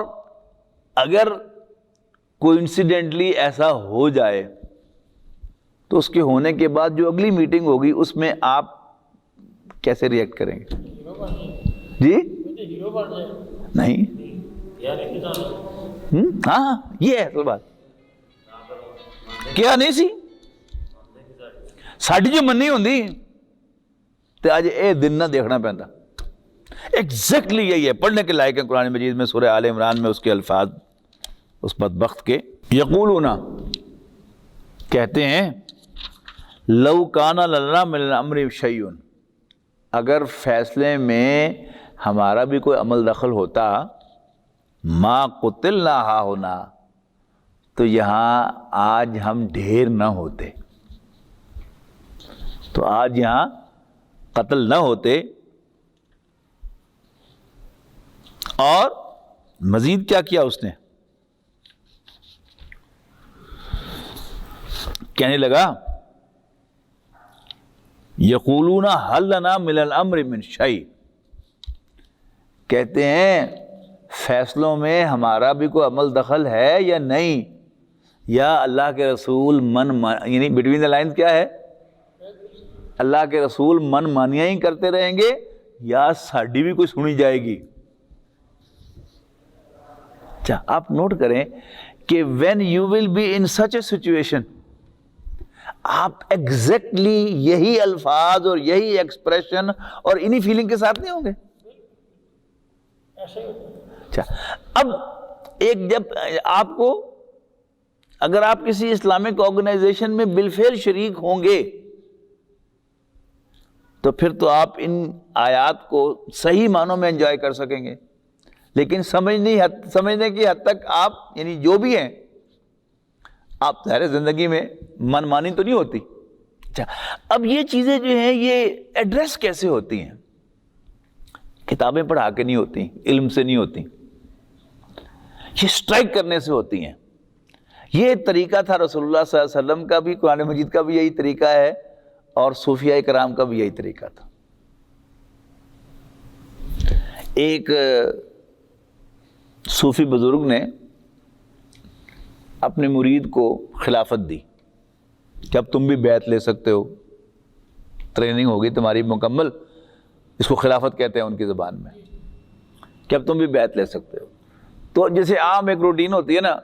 اگر کوئی انسیڈنٹلی ایسا ہو جائے تو اس کے ہونے کے بعد جو اگلی میٹنگ ہوگی اس میں آپ کیسے ریئیکٹ کریں گے؟ جی نہیں، ہاں یہ ہے اصل بات. کیا نہیں سی ساڈی جو مننی ہوندی تو اج اے دن نہ دیکھنا پہنتا. ایگزیکٹلی یہی ہے، پڑھنے کے لائق ہے قرآن مجید میں سورہ آل عمران میں اس کے الفاظ اس بدبخت کے. یقولون کہتے ہیں لو کان لنا من الامر شیء، اگر فیصلے میں ہمارا بھی کوئی عمل دخل ہوتا، ما قتلنا ہاہنا، تو یہاں آج ہم ڈھیر نہ ہوتے، تو آج یہاں قتل نہ ہوتے. اور مزید کیا کیا اس نے؟ کہنے لگا یقولون حل لنا من الامر من شیء، کہتے ہیں فیصلوں میں ہمارا بھی کوئی عمل دخل ہے یا نہیں، یا اللہ کے رسول یعنی بٹوین دا لائن کیا ہے، اللہ کے رسول من مانیاں ہی کرتے رہیں گے یا ساڈی بھی کوئی سنی جائے گی. اچھا آپ نوٹ کریں کہ when you will be in such a situation آپ ایگزیکٹلی یہی الفاظ اور یہی ایکسپریشن اور انہی فیلنگ کے ساتھ نہیں ہوں گے. اچھا اب ایک جب آپ کو اگر آپ کسی اسلامک آرگنائزیشن میں بالفعل شریک ہوں گے تو پھر تو آپ ان آیات کو صحیح معنوں میں انجوائے کر سکیں گے. لیکن سمجھنے کی حد تک آپ یعنی جو بھی ہیں آپ ظاہر زندگی میں من مانی تو نہیں ہوتی. اچھا اب یہ چیزیں جو ہیں یہ ایڈریس کیسے ہوتی ہیں؟ کتابیں پڑھا کے نہیں ہوتی، علم سے نہیں ہوتی، یہ اسٹرائک کرنے سے ہوتی ہیں. یہ طریقہ تھا رسول اللہ صلی اللہ علیہ وسلم کا بھی، قرآن مجید کا بھی یہی طریقہ ہے، اور صوفیاء کرام کا بھی یہی طریقہ تھا. ایک صوفی بزرگ نے اپنے مرید کو خلافت دی کہ اب تم بھی بیعت لے سکتے ہو، ٹریننگ ہوگی تمہاری مکمل، اس کو خلافت کہتے ہیں ان کی زبان میں، کہ اب تم بھی بیعت لے سکتے ہو۔ تو جیسے عام ایک روٹین ہوتی ہے نا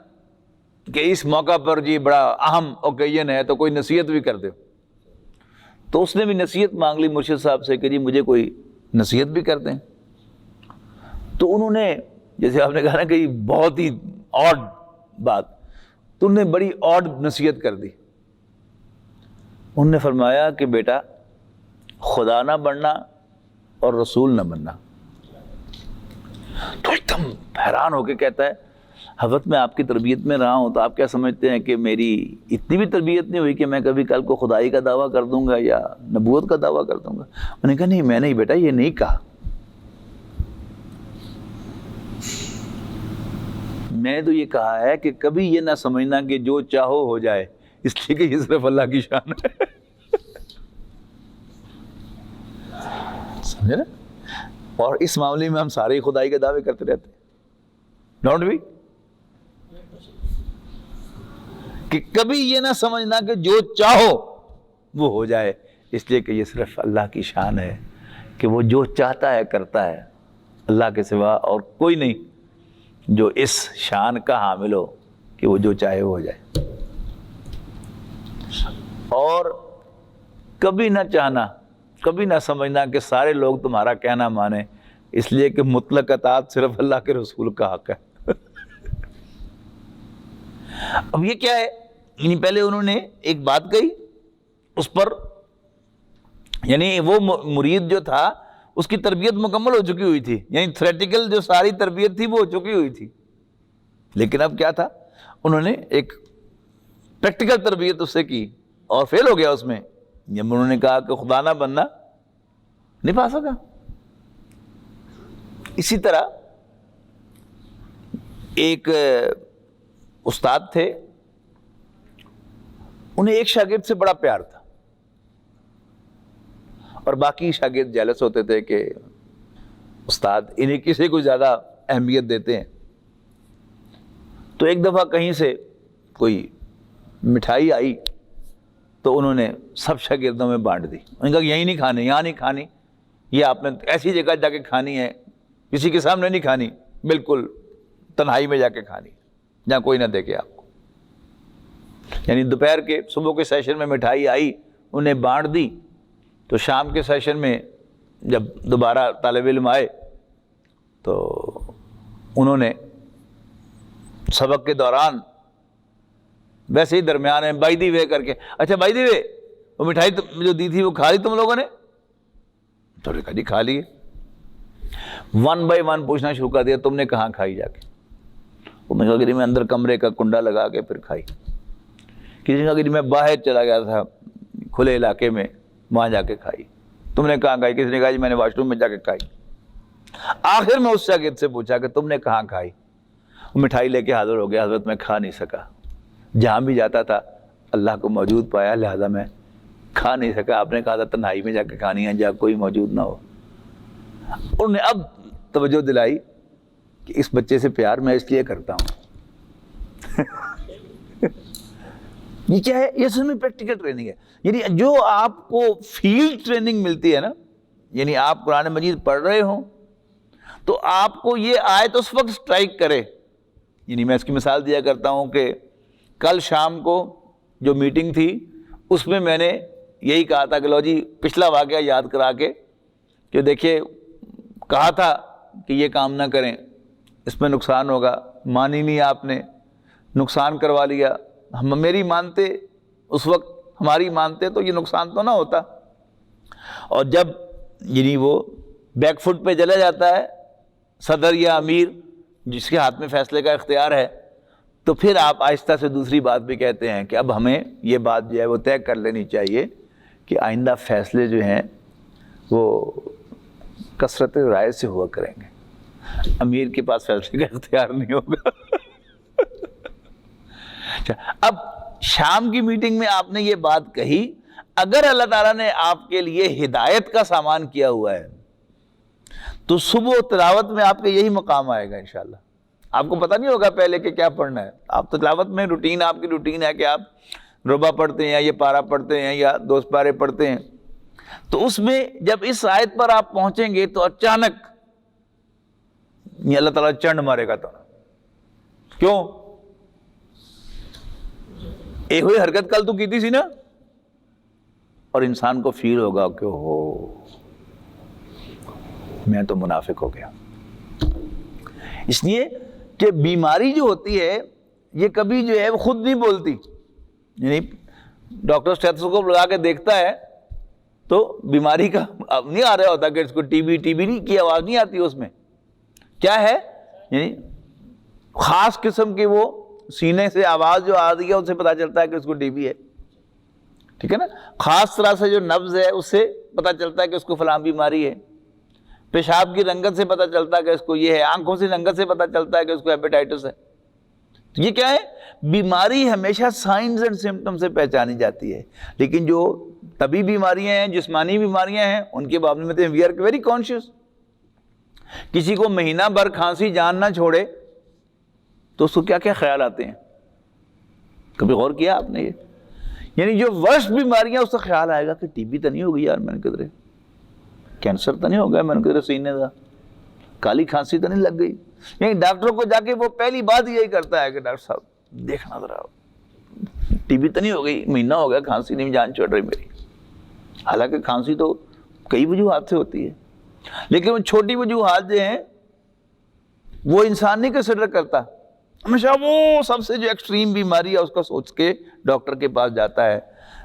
کہ اس موقع پر جی بڑا اہم اوکیزن ہے تو کوئی نصیحت بھی کر دے، تو اس نے بھی نصیحت مانگ لی مرشد صاحب سے کہ جی مجھے کوئی نصیحت بھی کر دیں۔ تو انہوں نے، جیسے آپ نے کہا نا کہ بہت ہی آڈ بات، تو انہوں نے بڑی آڈ نصیحت کر دی۔ انہوں نے فرمایا کہ بیٹا خدا نہ بننا اور رسول نہ بننا۔ تو ایک دم حیران ہو کے کہتا ہے حضرت میں آپ کی تربیت میں رہا ہوں، تو آپ کیا سمجھتے ہیں کہ میری اتنی بھی تربیت نہیں ہوئی کہ میں کبھی کل کو خدائی کا دعویٰ کر دوں گا یا نبوت کا دعویٰ کر دوں گا؟ میں نے کہا نہیں، میں نہیں بیٹا، یہ نہیں کہا، میں نے تو یہ کہا ہے کہ کبھی یہ نہ سمجھنا کہ جو چاہو ہو جائے، اس لیے کہ یہ صرف اللہ کی شان ہے۔ سمجھے نا؟ اور اس معاملے میں ہم سارے ہی خدائی کے دعوے کرتے رہتے ہیں، ڈونٹ وی؟ کہ کبھی یہ نہ سمجھنا کہ جو چاہو وہ ہو جائے، اس لیے کہ یہ صرف اللہ کی شان ہے کہ وہ جو چاہتا ہے کرتا ہے، اللہ کے سوا اور کوئی نہیں جو اس شان کا حامل ہو کہ وہ جو چاہے وہ ہو جائے۔ اور کبھی نہ چاہنا، کبھی نہ سمجھنا کہ سارے لوگ تمہارا کہنا مانیں، اس لیے کہ مطلق اطاعت صرف اللہ کے رسول کا حق ہے۔ اب یہ کیا ہے؟ یعنی پہلے انہوں نے ایک بات کہی، اس پر یعنی وہ مرید جو تھا اس کی تربیت مکمل ہو چکی ہوئی تھی، یعنی تھیوریٹیکل جو ساری تربیت تھی وہ ہو چکی ہوئی تھی، لیکن اب کیا تھا، انہوں نے ایک پریکٹیکل تربیت اس سے کی اور فیل ہو گیا اس میں، جب انہوں نے کہا کہ خدا نہ بننا نہیں پا سکا۔ اسی طرح ایک استاد تھے، انہیں ایک شاگرد سے بڑا پیار تھا اور باقی شاگرد جیلس ہوتے تھے کہ استاد انہیں کسی کو زیادہ اہمیت دیتے ہیں۔ تو ایک دفعہ کہیں سے کوئی مٹھائی آئی تو انہوں نے سب شاگردوں میں بانٹ دی، انہوں نے کہا یہیں نہیں کھانی، یہاں نہیں کھانی، یہ آپ نے ایسی جگہ جا کے کھانی ہے، کسی کے سامنے نہیں کھانی، بالکل تنہائی میں جا کے کھانی جہاں کوئی نہ دیکھے آپ کو۔ یعنی دوپہر کے صبح کے سیشن میں مٹھائی آئی، انہیں بانٹ دی، تو شام کے سیشن میں جب دوبارہ طالب علم آئے تو انہوں نے سبق کے دوران ویسے ہی درمیان میں بائی دی وے کر کے، اچھا بائی دی وے وہ مٹھائی جو دی تھی وہ کھا لی تم لوگوں نے؟ تو نے کہا جی کھا لی۔ ون بائی ون پوچھنا شروع کر دیا، تم نے کہاں کھائی جا کے؟ وہ میں کہا کہ میں اندر کمرے کا کنڈا لگا کے پھر کھائی۔ کسی نے کہا کہ میں باہر چلا گیا تھا کھلے علاقے میں، وہاں جا کے کھائی۔ تم نے کہاں کھائی؟ کسی نے کہا جی میں نے واش روم میں جا کے کھائی۔ آخر میں اس شاگرد سے پوچھا کہ تم نے کہاں کھائی؟ وہ مٹھائی لے کے حاضر ہو گیا، حضرت میں کھا نہیں سکا، جہاں بھی جاتا تھا اللہ کو موجود پایا، لہذا میں کھا نہیں سکا، آپ نے کہا تھا تنہائی میں جا کے کھانی ہے جہاں کوئی موجود نہ ہو۔ انہوں نے اب توجہ دلائی کہ اس بچے سے پیار میں اس لیے کرتا ہوں۔ یہ کیا ہے؟ یہ اصل میں پریکٹیکل ٹریننگ ہے، یعنی جو آپ کو فیلڈ ٹریننگ ملتی ہے نا، یعنی آپ قرآن مجید پڑھ رہے ہوں تو آپ کو یہ آیت اس وقت سٹرائک کرے۔ یعنی میں اس کی مثال دیا کرتا ہوں کہ کل شام کو جو میٹنگ تھی اس میں نے یہی کہا تھا کہ لو جی پچھلا واقعہ یاد کرا کے کہ دیکھیے کہا تھا کہ یہ کام نہ کریں، اس میں نقصان ہوگا، مانی نہیں آپ نے، نقصان کروا لیا، ہم میری مانتے اس وقت، ہماری مانتے تو یہ نقصان تو نہ ہوتا۔ اور جب یعنی وہ بیک فٹ پہ چلا جاتا ہے صدر یا امیر جس کے ہاتھ میں فیصلے کا اختیار ہے، تو پھر آپ آہستہ سے دوسری بات بھی کہتے ہیں کہ اب ہمیں یہ بات جو ہے وہ طے کر لینی چاہیے کہ آئندہ فیصلے جو ہیں وہ کثرت رائے سے ہوا کریں گے، امیر کے پاس فیصلے کا اختیار نہیں ہوگا۔ اب شام کی میٹنگ میں آپ نے یہ بات کہی، اگر اللہ تعالیٰ نے آپ کے لیے ہدایت کا سامان کیا ہوا ہے تو صبح تلاوت میں آپ کے یہی مقام آئے گا انشاءاللہ۔ آپ کو پتہ نہیں ہوگا پہلے کہ کیا پڑھنا ہے، آپ تلاوت میں روٹین، آپ کی روٹین ہے کہ آپ ربع پڑھتے ہیں یا یہ پارہ پڑھتے ہیں یا 2 پارے پڑھتے ہیں، تو اس میں جب اس آیت پر آپ پہنچیں گے تو اچانک یہ اللہ تعالیٰ چنڈ مارے گا. تو کیوں؟ ایک ہوئی حرکت کل تو کی تھی سی نا, اور انسان کو فیل ہوگا کہ ہو میں تو منافق ہو گیا. اس لیے کہ بیماری جو ہوتی ہے یہ کبھی جو ہے وہ خود نہیں بولتی. یعنی ڈاکٹر اسٹیتھوسکوپ لگا کے دیکھتا ہے تو بیماری کا نہیں آ رہا ہوتا کہ اس کو ٹی بی نہیں کی آواز نہیں آتی. اس میں کیا ہے, یعنی خاص قسم کی وہ سینے سے آواز جو آ رہی ہے اس سے پتا چلتا ہے کہ اس کو ٹی بی ہے. ٹھیک ہے نا, خاص طرح سے جو نبض ہے اس سے پتا چلتا ہے کہ اس کو فلاں بیماری ہے. پیشاب کی رنگت سے پتا چلتا ہے کہ اس کو یہ ہے. آنکھوں سے رنگت سے پتا چلتا ہے کہ اس کو ہیپیٹائٹس ہے. تو یہ کیا ہے, بیماری ہمیشہ سائنز اینڈ سمپٹم سے پہچانی جاتی ہے. لیکن جو طبی بیماریاں ہیں, جسمانی بیماریاں ہیں, ان کے بارے میں وی آر ویری کانشیس. کسی کو مہینہ بھر کھانسی جان نہ چھوڑے تو اس کو کیا کیا خیال آتے ہیں, کبھی غور کیا آپ نے؟ یہ یعنی جو ورسٹ بیماریاں اس کا خیال آئے گا کہ ٹی بی تو نہیں ہوگی یار, میں نے کدھر کینسر تو نہیں ہو گیا, میں نے کدھر سینے کا, کالی کھانسی تو نہیں لگ گئی. یعنی ڈاکٹر کو جا کے وہ پہلی بات یہی کرتا ہے کہ ڈاکٹر صاحب دیکھنا ذرا ٹی بی تو نہیں ہو گئی, مہینہ ہو گیا کھانسی نہیں جان چھوڑ رہی میری. حالانکہ کھانسی تو کئی وجوہات سے ہوتی ہے, لیکن وہ چھوٹی وجوہات جو ہیں وہ انسان نہیں کنسیڈر کرتا. ہمیشہ وہ سب سے جو ایکسٹریم بیماری ہے اس کا سوچ کے ڈاکٹر کے پاس جاتا ہے.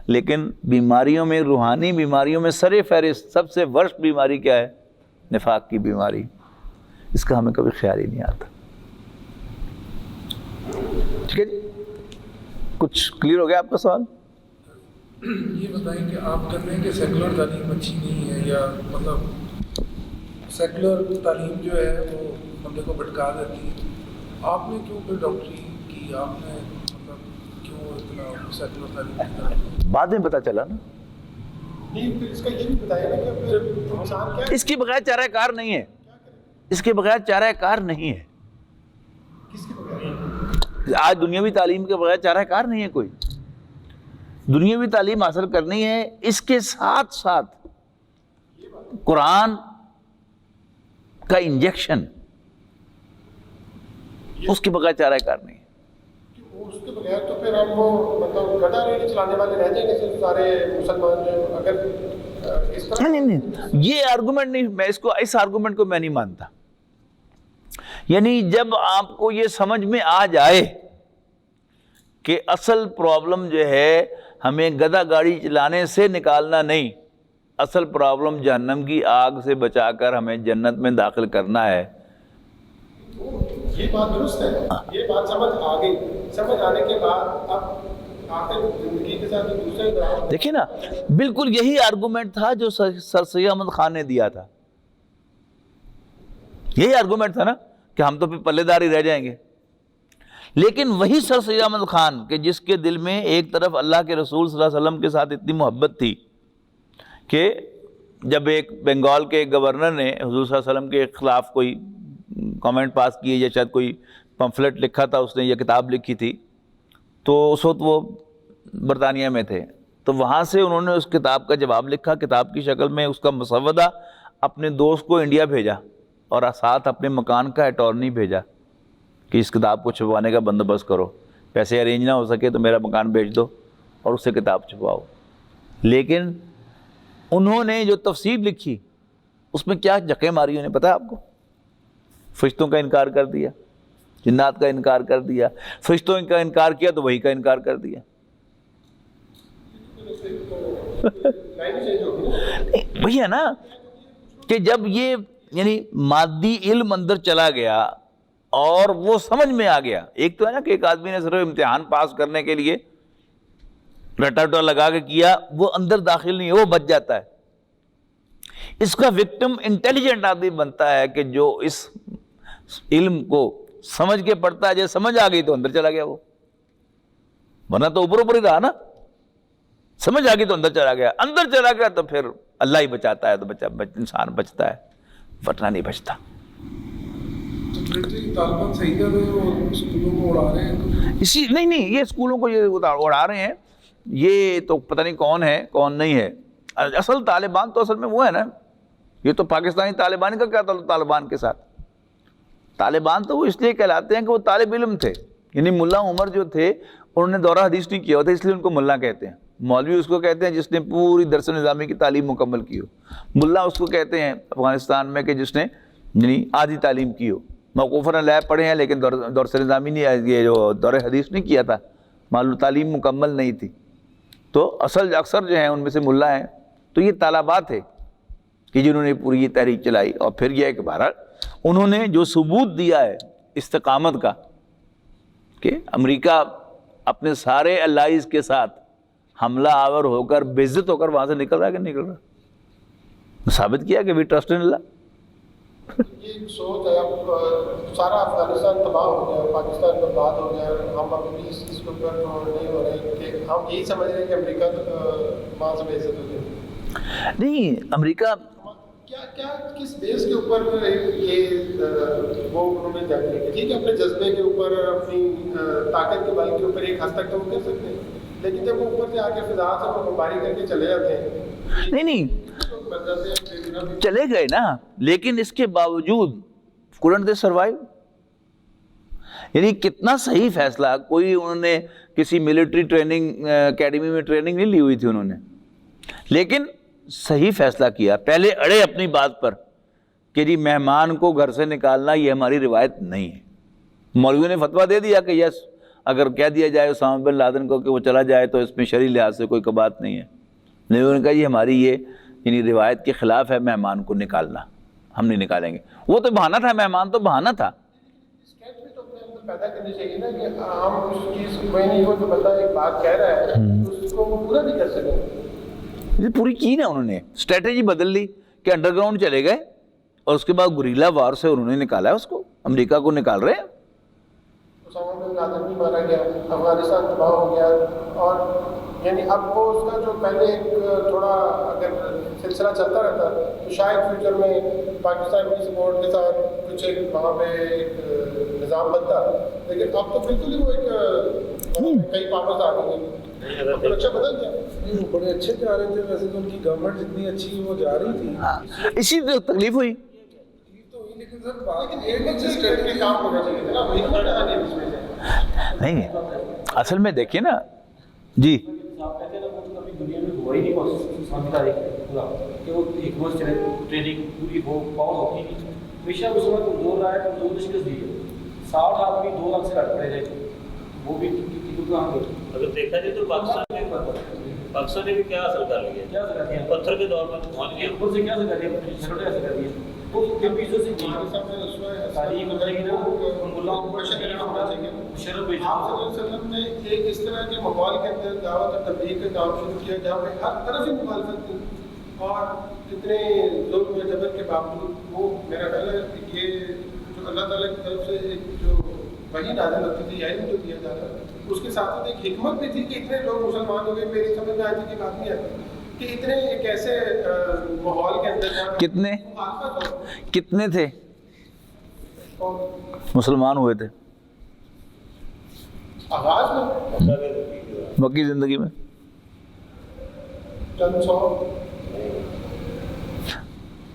لیکن بیماریوں میں, روحانی بیماریوں میں سر فہرست سب سے ورسٹ بیماری کیا ہے؟ نفاق کی بیماری. اس کا ہمیں کبھی خیال ہی نہیں آتا. ٹھیک ہے جی, کچھ کلیئر ہو گیا آپ کا سوال؟
یہ بتائیں کہ آپ کہتے ہیں کہ سیکولر تعلیم اچھی نہیں ہے, یا مطلب سیکولر تعلیم جو ہے وہ بندے کو بھٹکا دیتی ہے. آپ نے کیوں پھر ڈاکٹری کی, آپ نے مطلب کیوں اتنا سیکولر تعلیم کی طرف؟
بعد میں پتا چلا نا.
نہیں, پھر اس کا یہ بھی بتایا نا کہ پھر انسان کیا
اس کے بغیر چارہ کار نہیں ہے, اس کے بغیر چارہ کار نہیں ہے.
کس کے بغیر؟
آج دنیاوی تعلیم کے بغیر چارہ کار نہیں ہے کوئی. دنیاوی تعلیم حاصل کرنی ہے, اس کے ساتھ ساتھ قرآن کا انجیکشن, اس کے بغیر چارہ کار نہیں ہے.
اس کے بغیر تو پھر ہم وہ مطلب گدا ریڈی چلانے والے رہ جائیں گے صرف سارے مسلمان جو, اگر اس طرح
نہیں, یہ آرگومنٹ نہیں, میں اس آرگومنٹ کو میں نہیں مانتا. یعنی جب آپ کو یہ سمجھ میں آ جائے کہ اصل پرابلم جو ہے ہمیں گدا گاڑی چلانے سے نکالنا نہیں, اصل پرابلم جہنم کی آگ سے بچا کر ہمیں جنت میں داخل کرنا ہے.
یہ بات درست ہے, یہ بات سمجھ آ گئی. سمجھ آنے کے بعد اب آخر زندگی کے ساتھ دوسرے
دیکھیں نا, بالکل یہی آرگومنٹ تھا جو سر سید احمد خان نے دیا تھا. یہی آرگومنٹ تھا نا کہ ہم تو پھر پلے دار ہی رہ جائیں گے. لیکن وہی سر سید احمد خان کہ جس کے دل میں ایک طرف اللہ کے رسول صلی اللہ علیہ وسلم کے ساتھ اتنی محبت تھی کہ جب ایک بنگال کے گورنر نے حضور صلی اللہ علیہ وسلم کے خلاف کوئی کامنٹ پاس کیے, یا شاید کوئی پمفلٹ لکھا تھا اس نے, یا کتاب لکھی تھی, تو اس وقت وہ برطانیہ میں تھے, تو وہاں سے انہوں نے اس کتاب کا جواب لکھا, کتاب کی شکل میں اس کا مسودہ اپنے دوست کو انڈیا بھیجا, اور ساتھ اپنے مکان کا اٹارنی بھیجا کہ اس کتاب کو چھپوانے کا بندوبست کرو, پیسے ارینج نہ ہو سکے تو میرا مکان بیچ دو اور اس سے کتاب چھپواؤ. لیکن انہوں نے جو تفسیر لکھی اس میں کیا جکے ماری انہیں پتہ ہے آپ کو؟ فرشتوں کا انکار کر دیا, جنات کا انکار کر دیا. فرشتوں کا انکار کیا تو وہی کا انکار کر دیا. وہی ہے نا کہ جب یہ یعنی مادی علم اندر چلا گیا اور وہ سمجھ میں آ گیا. ایک تو ہے نا کہ ایک آدمی نے صرف امتحان پاس کرنے کے لیے رٹا وٹا لگا کے کیا, وہ اندر داخل نہیں ہے, وہ بچ جاتا ہے. اس کا وکٹم انٹیلیجنٹ آدمی بنتا ہے کہ جو اس علم کو سمجھ کے پڑھتا ہے. جب سمجھ آ گئی تو اندر چلا گیا وہ, ورنہ تو اوپر اوپر ہی رہا نا. سمجھ آ گئی تو اندر چلا گیا, اندر چلا گیا تو پھر اللہ ہی بچاتا ہے, تو انسان بچتا ہے, ورنہ نہیں بچتا.
طالبان صحیح کر رہے ہیں, وہ اسکولوں کو اڑا رہے ہیں.
اسی نہیں, یہ اسکولوں کو یہ اڑا رہے ہیں, یہ تو پتہ نہیں کون ہے کون نہیں ہے. اصل طالبان تو اصل میں وہ ہے نا، یہ تو پاکستانی طالبان کا کیا تعلق طالبان کے ساتھ؟ طالبان تو وہ اس لیے کہلاتے ہیں کہ وہ طالب علم تھے، یعنی ملا عمر جو تھے انہوں نے دورہ حدیث نہیں کیا ہوتا، اس لیے ان کو ملا کہتے ہیں۔ مولوی اس کو کہتے ہیں جس نے پوری درس نظامی کی تعلیم مکمل کی ہو، ملا اس کو کہتے ہیں افغانستان میں کہ جس نے یعنی آدھی تعلیم کی ہو، موقوفاً علیہ پڑھے ہیں لیکن درس نظامی نہیں، یہ جو دورہ حدیث نہیں کیا تھا، معلوم تعلیم مکمل نہیں تھی۔ تو اصل اکثر جو ہیں ان میں سے ملا ہیں، تو یہ طلباء تھے کہ جنہوں نے پوری یہ تحریک چلائی۔ اور پھر یہ ہے کہ بہرحال انہوں نے جو ثبوت دیا ہے استقامت کا کہ امریکہ اپنے سارے الائز کے ساتھ حملہ آور ہو کر بے عزت ہو کر وہاں سے نکل رہا ہے کہ نکل رہا، ثابت کیا کہ وی ٹرسٹ ان اللہ۔
یہ سوچ ہے اب سارا افغانستان تباہ ہو گیا، پاکستان برباد ہو گیا، ہم ابھی بھی اس کے اوپر نہیں ہو رہے کہ ہم یہی سمجھ رہے ہیں کہ امریکہ وہاں سے بے عزت ہو گیا۔
نہیں، امریکہ
کیا کس بیس کے اوپر یہ وہ انہوں نے جنگ کی؟ ٹھیک ہے، اپنے جذبے کے اوپر، اپنی طاقت کے بل کے اوپر ایک حد تک تو وہ کر سکتے ہیں، لیکن جب وہ اوپر سے آ کے فضا سے وہ بمباری کر کے چلے جاتے ہیں،
نہیں چلے گئے نا، لیکن اس کے باوجود couldn't they survive؟ یعنی کتنا صحیح فیصلہ، کوئی انہوں نے کسی ملٹری ٹریننگ اکیڈمی میں ٹریننگ نہیں لی ہوئی تھی انہوں نے، لیکن صحیح فیصلہ کیا، پہلے اڑے اپنی بات پر کہ جی مہمان کو گھر سے نکالنا یہ ہماری روایت نہیں ہے۔ مولویوں نے فتویٰ دے دیا کہ یس، اگر کہہ دیا جائے اسامہ بن لادن کو کہ وہ چلا جائے تو اس میں شرعی لحاظ سے کوئی بات نہیں ہے، لیکن انہوں نے کہا یہ ہماری یہ یعنی روایت کے خلاف ہے مہمان کو نکالنا، ہم نہیں نکالیں گے۔ وہ تو بہانہ تھا، مہمان تو بہانہ تھا۔
اسٹیٹ بھی تو اپنے اندر پیدا کرنی چاہیے نا کہ ہم اس چیز کوئی نہیں ہو جو بندہ ایک بات کہہ رہا ہے اس کو وہ پورا بھی کر سکیں۔
یہ پوری کی نا انہوں نے اسٹریٹجی بدل لی کہ انڈر گراؤنڈ چلے گئے اور اس کے بعد گریلا وار سے انہوں نے نکالا ہے اس کو، امریکہ کو نکال رہے ہیں۔
اسامہ بن لادن بھی مارا گیا، افغانستان تباہ ہو گیا، اور یعنی اب وہ اس کا جو پہلے ایک تھوڑا اگر سلسلہ چلتا رہتا تو شاید فیوچر میں پاکستان کی سپورٹ کے ساتھ کچھ ایک وہاں پہ ایک نظام بنتا، لیکن اب تو بالکل ہی وہ ایک کئی پاپس آ گئی، اچھا بدل گیا۔
نہیں، وہ بڑے اچھے جا رہے تھے، ویسے تو ان کی گورنمنٹ جتنی اچھی وہ جا رہی تھی،
ہاں، اسی سے تکلیف ہوئی۔
لیکن سر بات
کے کام ہونا چاہیے تھا نا، وہی آ گیا بیچ میں سے۔
نہیں، اصل میں دیکھیے نا جی،
آپ کہتے ہیں نا وہ کبھی دنیا میں ہوا ہی نہیں پاکستان کی تاریخ پورا کہ وہ حکمت چلے ٹریننگ پوری ہو پاؤ ہوتی نہیں، ہمیشہ اس وقت کمزور رہا ہے، کمزور شکست دی ہے۔ 60 آدمی 2 لاکھ سے لڑ پڑے گئے، وہ بھی کہاں گئے؟
اگر دیکھا جائے تو پاکستان نے بھی کیا حاصل کر لیا،
کیا کر دیا
پتھر کے دور میں پہنچ گیا،
اوپر سے کیا سے کر دیا، چھوٹے سے کر دیا، تو کن پیسوں سے تاریخ بتائے گی نا شرف بھیجنا۔
آپ صلی اللہ علیہ وسلم نے ایک اس طرح کے ماحول کے اندر دعوت اور تبلیغ کا کام شروع کیا جہاں پہ ہر طرف ہی مخالفت تھی، اور اتنے ظلم و جبر کے باوجود وہ میرا خیال ہے کہ یہ جو اللہ تعالیٰ کی طرف سے ایک جو وحی نازل ہوتی تھی، علم جو دیا جاتا ہے، اس کے ساتھ ساتھ ایک حکمت بھی تھی کہ اتنے لوگ مسلمان ہو گئے۔ میری سمجھ میں آئی تھی کہ بات نہیں آتی کہ اتنے ایک ایسے ماحول کے اندر
کتنے تھے مسلمان ہوئے تھے
آغاز میں
باقی زندگی میں؟
چند سو،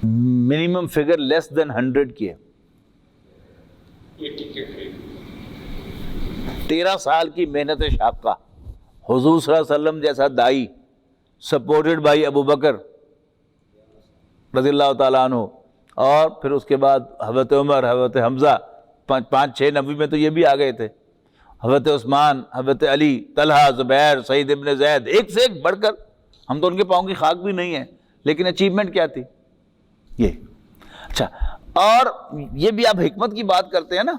منیمم فگر لیس دین 100 کی ہے۔ 13 سال کی محنت شاقہ، حضور صلی اللہ علیہ وسلم جیسا دائی، سپورٹڈ بائی ابو بکر رضی اللہ تعالیٰ عنہ، اور پھر اس کے بعد حضرت عمر، حضرت حمزہ، 5-6 نبی میں تو یہ بھی آ گئے تھے، حضرت عثمان، حضرت علی، طلحہ، زبیر، سعید ابن زید، ایک سے ایک بڑھ کر، ہم تو ان کے پاؤں کی خاک بھی نہیں ہیں، لیکن اچیومنٹ کیا تھی یہ۔ اچھا، اور یہ بھی آپ حکمت کی بات کرتے ہیں نا،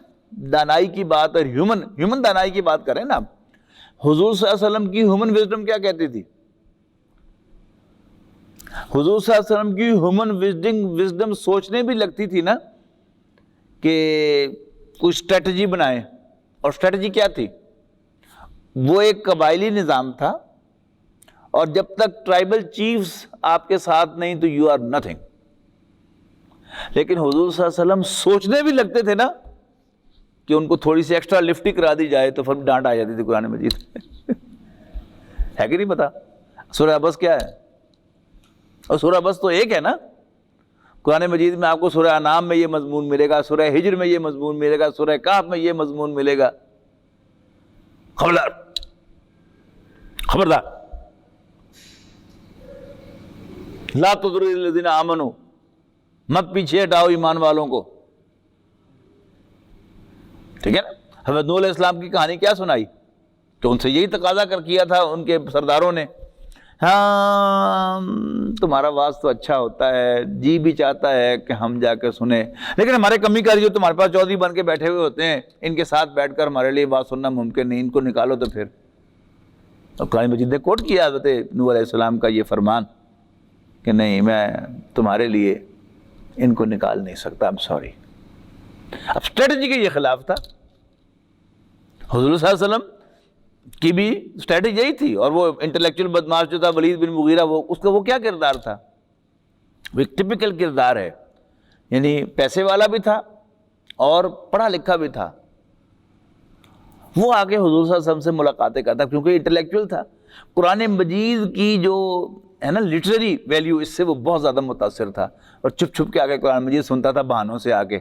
دانائی کی بات، اور ہیومن دانائی کی بات کریں نا آپ، حضور صلی اللہ علیہ وسلم کی ہیومن وزڈم کیا کہتی تھی؟ حضور صلی اللہ علیہ وسلم کی ہیومن وزڈم سوچنے بھی لگتی تھی نا کہ کوئی اسٹریٹجی بنائیں، اور اسٹریٹجی کیا تھی؟ وہ ایک قبائلی نظام تھا، اور جب تک ٹرائبل چیفز آپ کے ساتھ نہیں تو یو آر نتھنگ۔ لیکن حضور صلی اللہ علیہ وسلم سوچنے بھی لگتے تھے نا کہ ان کو تھوڑی سی ایکسٹرا لفٹی کرا دی جائے تو پھر ڈانٹ آ جاتی تھی قرآن مجید ہے کہ نہیں پتا؟ سورہ عبس کیا ہے؟ اور سورہ بس تو ایک ہے نا. قرآن مجید میں آپ کو سورہ انعام میں یہ مضمون ملے گا, سورہ ہجر میں یہ مضمون ملے گا, سورہ کہف میں یہ مضمون ملے گا. خبردار خبردار, لا تطرد الذین آمنوا, مت پیچھے ہٹاؤ ایمان والوں کو. ٹھیک ہے نا. حضرت نوح علیہ السلام کی کہانی کیا سنائی؟ تو ان سے یہی تقاضا کر کیا تھا ان کے سرداروں نے, ہاں تمہارا واز تو اچھا ہوتا ہے, جی بھی چاہتا ہے کہ ہم جا کے سنیں, لیکن ہمارے کمی کاری جو تمہارے پاس چودھری بن کے بیٹھے ہوئے ہوتے ہیں, ان کے ساتھ بیٹھ کر ہمارے لیے بات سننا ممکن نہیں, ان کو نکالو. تو پھر قرآن مجید نے کوٹ کیا حضرت نوح علیہ السلام کا یہ فرمان کہ نہیں, میں تمہارے لیے ان کو نکال نہیں سکتا, I'm sorry. اب اسٹریٹجی کے یہ خلاف تھا. حضور صلی اللہ علیہ وسلم کی بھی اسٹریٹجی یہی تھی. اور وہ انٹلیکچوئل بدماش جو تھا ولید بن مغیرہ, وہ کیا کردار تھا؟ وہ ایک ٹپیکل کردار ہے, یعنی پیسے والا بھی تھا اور پڑھا لکھا بھی تھا. وہ آگے حضور صلی اللہ علیہ وسلم سے ملاقاتیں کرتا کیونکہ انٹلیکچوئل تھا. قرآن مجید کی جو ہے نا لٹریری ویلیو, اس سے وہ بہت زیادہ متاثر تھا, اور چھپ چھپ کے آگے قرآن مجید سنتا تھا, بہانوں سے آگے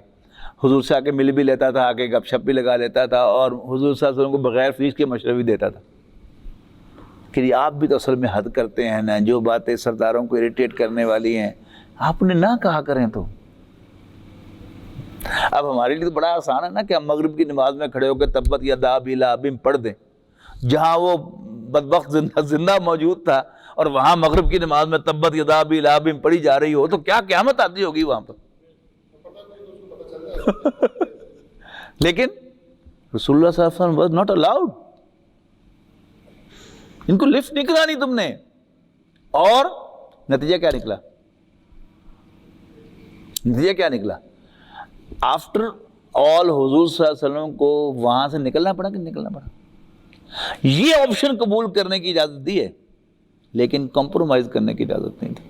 حضور سے آگے مل بھی لیتا تھا, آگے گپ شپ بھی لگا لیتا تھا, اور حضور صلی اللہ علیہ وسلم کو بغیر فیس کے مشورے بھی دیتا تھا کہ آپ بھی تو اصل میں حد کرتے ہیں نا, جو باتیں سرداروں کو اریٹیٹ کرنے والی ہیں آپ نے نہ کہا کریں. تو اب ہمارے لیے تو بڑا آسان ہے نا کہ ہم مغرب کی نماز میں کھڑے ہو کے تبت یدا ابی لہب پڑھ دیں, جہاں وہ بدبخت زندہ موجود تھا اور وہاں مغرب کی نماز میں تبت یدا ابی لہب پڑھی جا رہی ہو, تو کیا قیامت آتی ہوگی وہاں پر. لیکن رسول اللہ صلی اللہ علیہ وسلم was not allowed. ان کو لفٹ نہیں کرانی تم نے, اور نتیجہ کیا نکلا؟ نتیجہ کیا نکلا؟ آفٹر آل حضور صلی اللہ علیہ وسلم کو وہاں سے نکلنا پڑا کہ نکلنا پڑا. یہ آپشن قبول کرنے کی اجازت دی ہے, لیکن کمپرومائز کرنے کی اجازت نہیں تھی.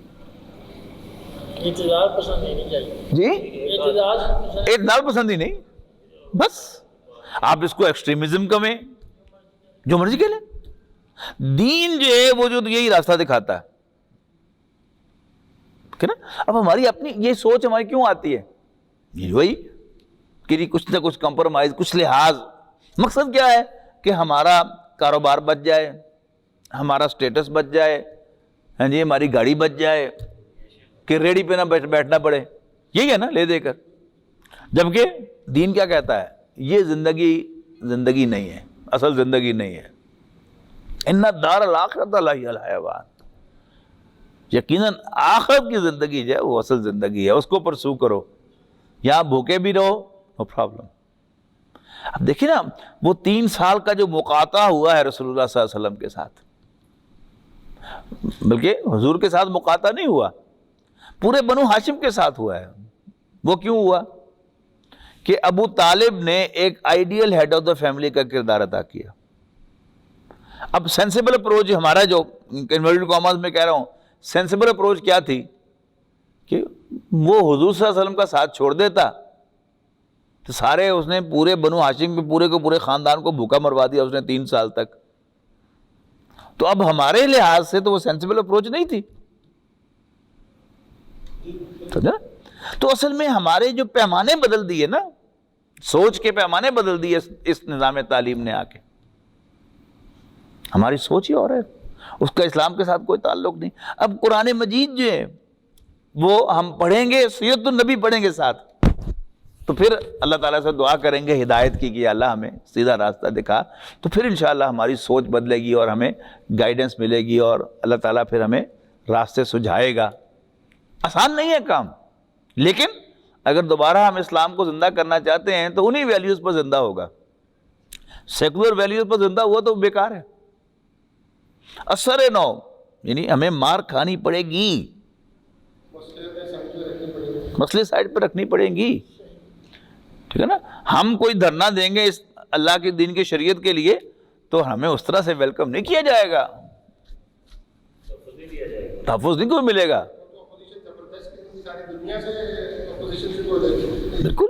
اعتدال پسند نہیں چاہیے
جی,
اعتدال
پسند ہی نہیں, بس آپ اس کو ایکسٹریمزم کہیں, جو مرضی کہہ لیں. دین جو ہے وہ جو یہی راستہ دکھاتا ہے کہ نا. اب ہماری اپنی یہ سوچ ہماری کیوں آتی ہے؟ وہی کہ کچھ نہ کچھ کمپرومائز, کچھ لحاظ. مقصد کیا ہے کہ ہمارا کاروبار بچ جائے, ہمارا سٹیٹس بچ جائے, ہاں جی ہماری گاڑی بچ جائے, کہ ریڑھی پہ نہ بیٹھنا پڑے. یہی ہے نا لے دے کر. جبکہ دین کیا کہتا ہے؟ یہ زندگی نہیں ہے, اصل زندگی نہیں ہے. ان دار الاخرۃ لہی الحیوان, یقیناً آخرت کی زندگی جو ہے وہ اصل زندگی ہے, اس کو پرسو کرو. یہاں بھوکے بھی رہو, نو پرابلم. اب دیکھیں نا, وہ 3 سال کا جو مقاطعہ ہوا ہے رسول اللہ صلی اللہ علیہ وسلم کے ساتھ, بلکہ حضور کے ساتھ مقاطعہ نہیں ہوا, پورے بنو ہاشم کے ساتھ ہوا ہے. وہ کیوں ہوا؟ کہ ابو طالب نے ایک ideal head of the family کا کردار ادا کیا. اب سینسیبل اپروچ ہمارا, جو انورٹڈ کاماز میں کہہ رہا ہوں, سینسیبل اپروچ کیا تھی کہ وہ حضور صلی اللہ علیہ وسلم کا ساتھ چھوڑ دیتا تو سارے اس نے پورے بنو ہاشم کے پورے کو پورے خاندان کو بھوکا مروا دیا اس نے 3 سال تک. تو اب ہمارے لحاظ سے تو وہ سینسیبل اپروچ نہیں تھی. تو اصل میں ہمارے جو پیمانے بدل دیے نا, سوچ کے پیمانے بدل دیے اس نظام تعلیم نے آ کے. ہماری سوچ ہی اور ہے, اس کا اسلام کے ساتھ کوئی تعلق نہیں. اب قرآن مجید جو ہے وہ ہم پڑھیں گے, سیرت النبی پڑھیں گے ساتھ, تو پھر اللہ تعالیٰ سے دعا کریں گے ہدایت کی کہ اللہ ہمیں سیدھا راستہ دکھا. تو پھر انشاءاللہ ہماری سوچ بدلے گی اور ہمیں گائیڈنس ملے گی, اور اللہ تعالیٰ پھر ہمیں راستے سجھائے گا. آسان نہیں ہے کام, لیکن اگر دوبارہ ہم اسلام کو زندہ کرنا چاہتے ہیں تو انہی ویلیوز پر زندہ ہوگا. سیکولر ویلیوز پر زندہ ہوا تو بیکار ہے. اثر نو, یعنی ہمیں مار کھانی پڑے گی, مسئلے سائڈ پہ رکھنی پڑیں گی. ٹھیک ہے نا. ہم کوئی دھرنا دیں گے اس اللہ کے دین کی شریعت کے لیے تو ہمیں اس طرح سے ویلکم نہیں کیا جائے گا, تحفظ نہیں کوئی ملے گا. بالکل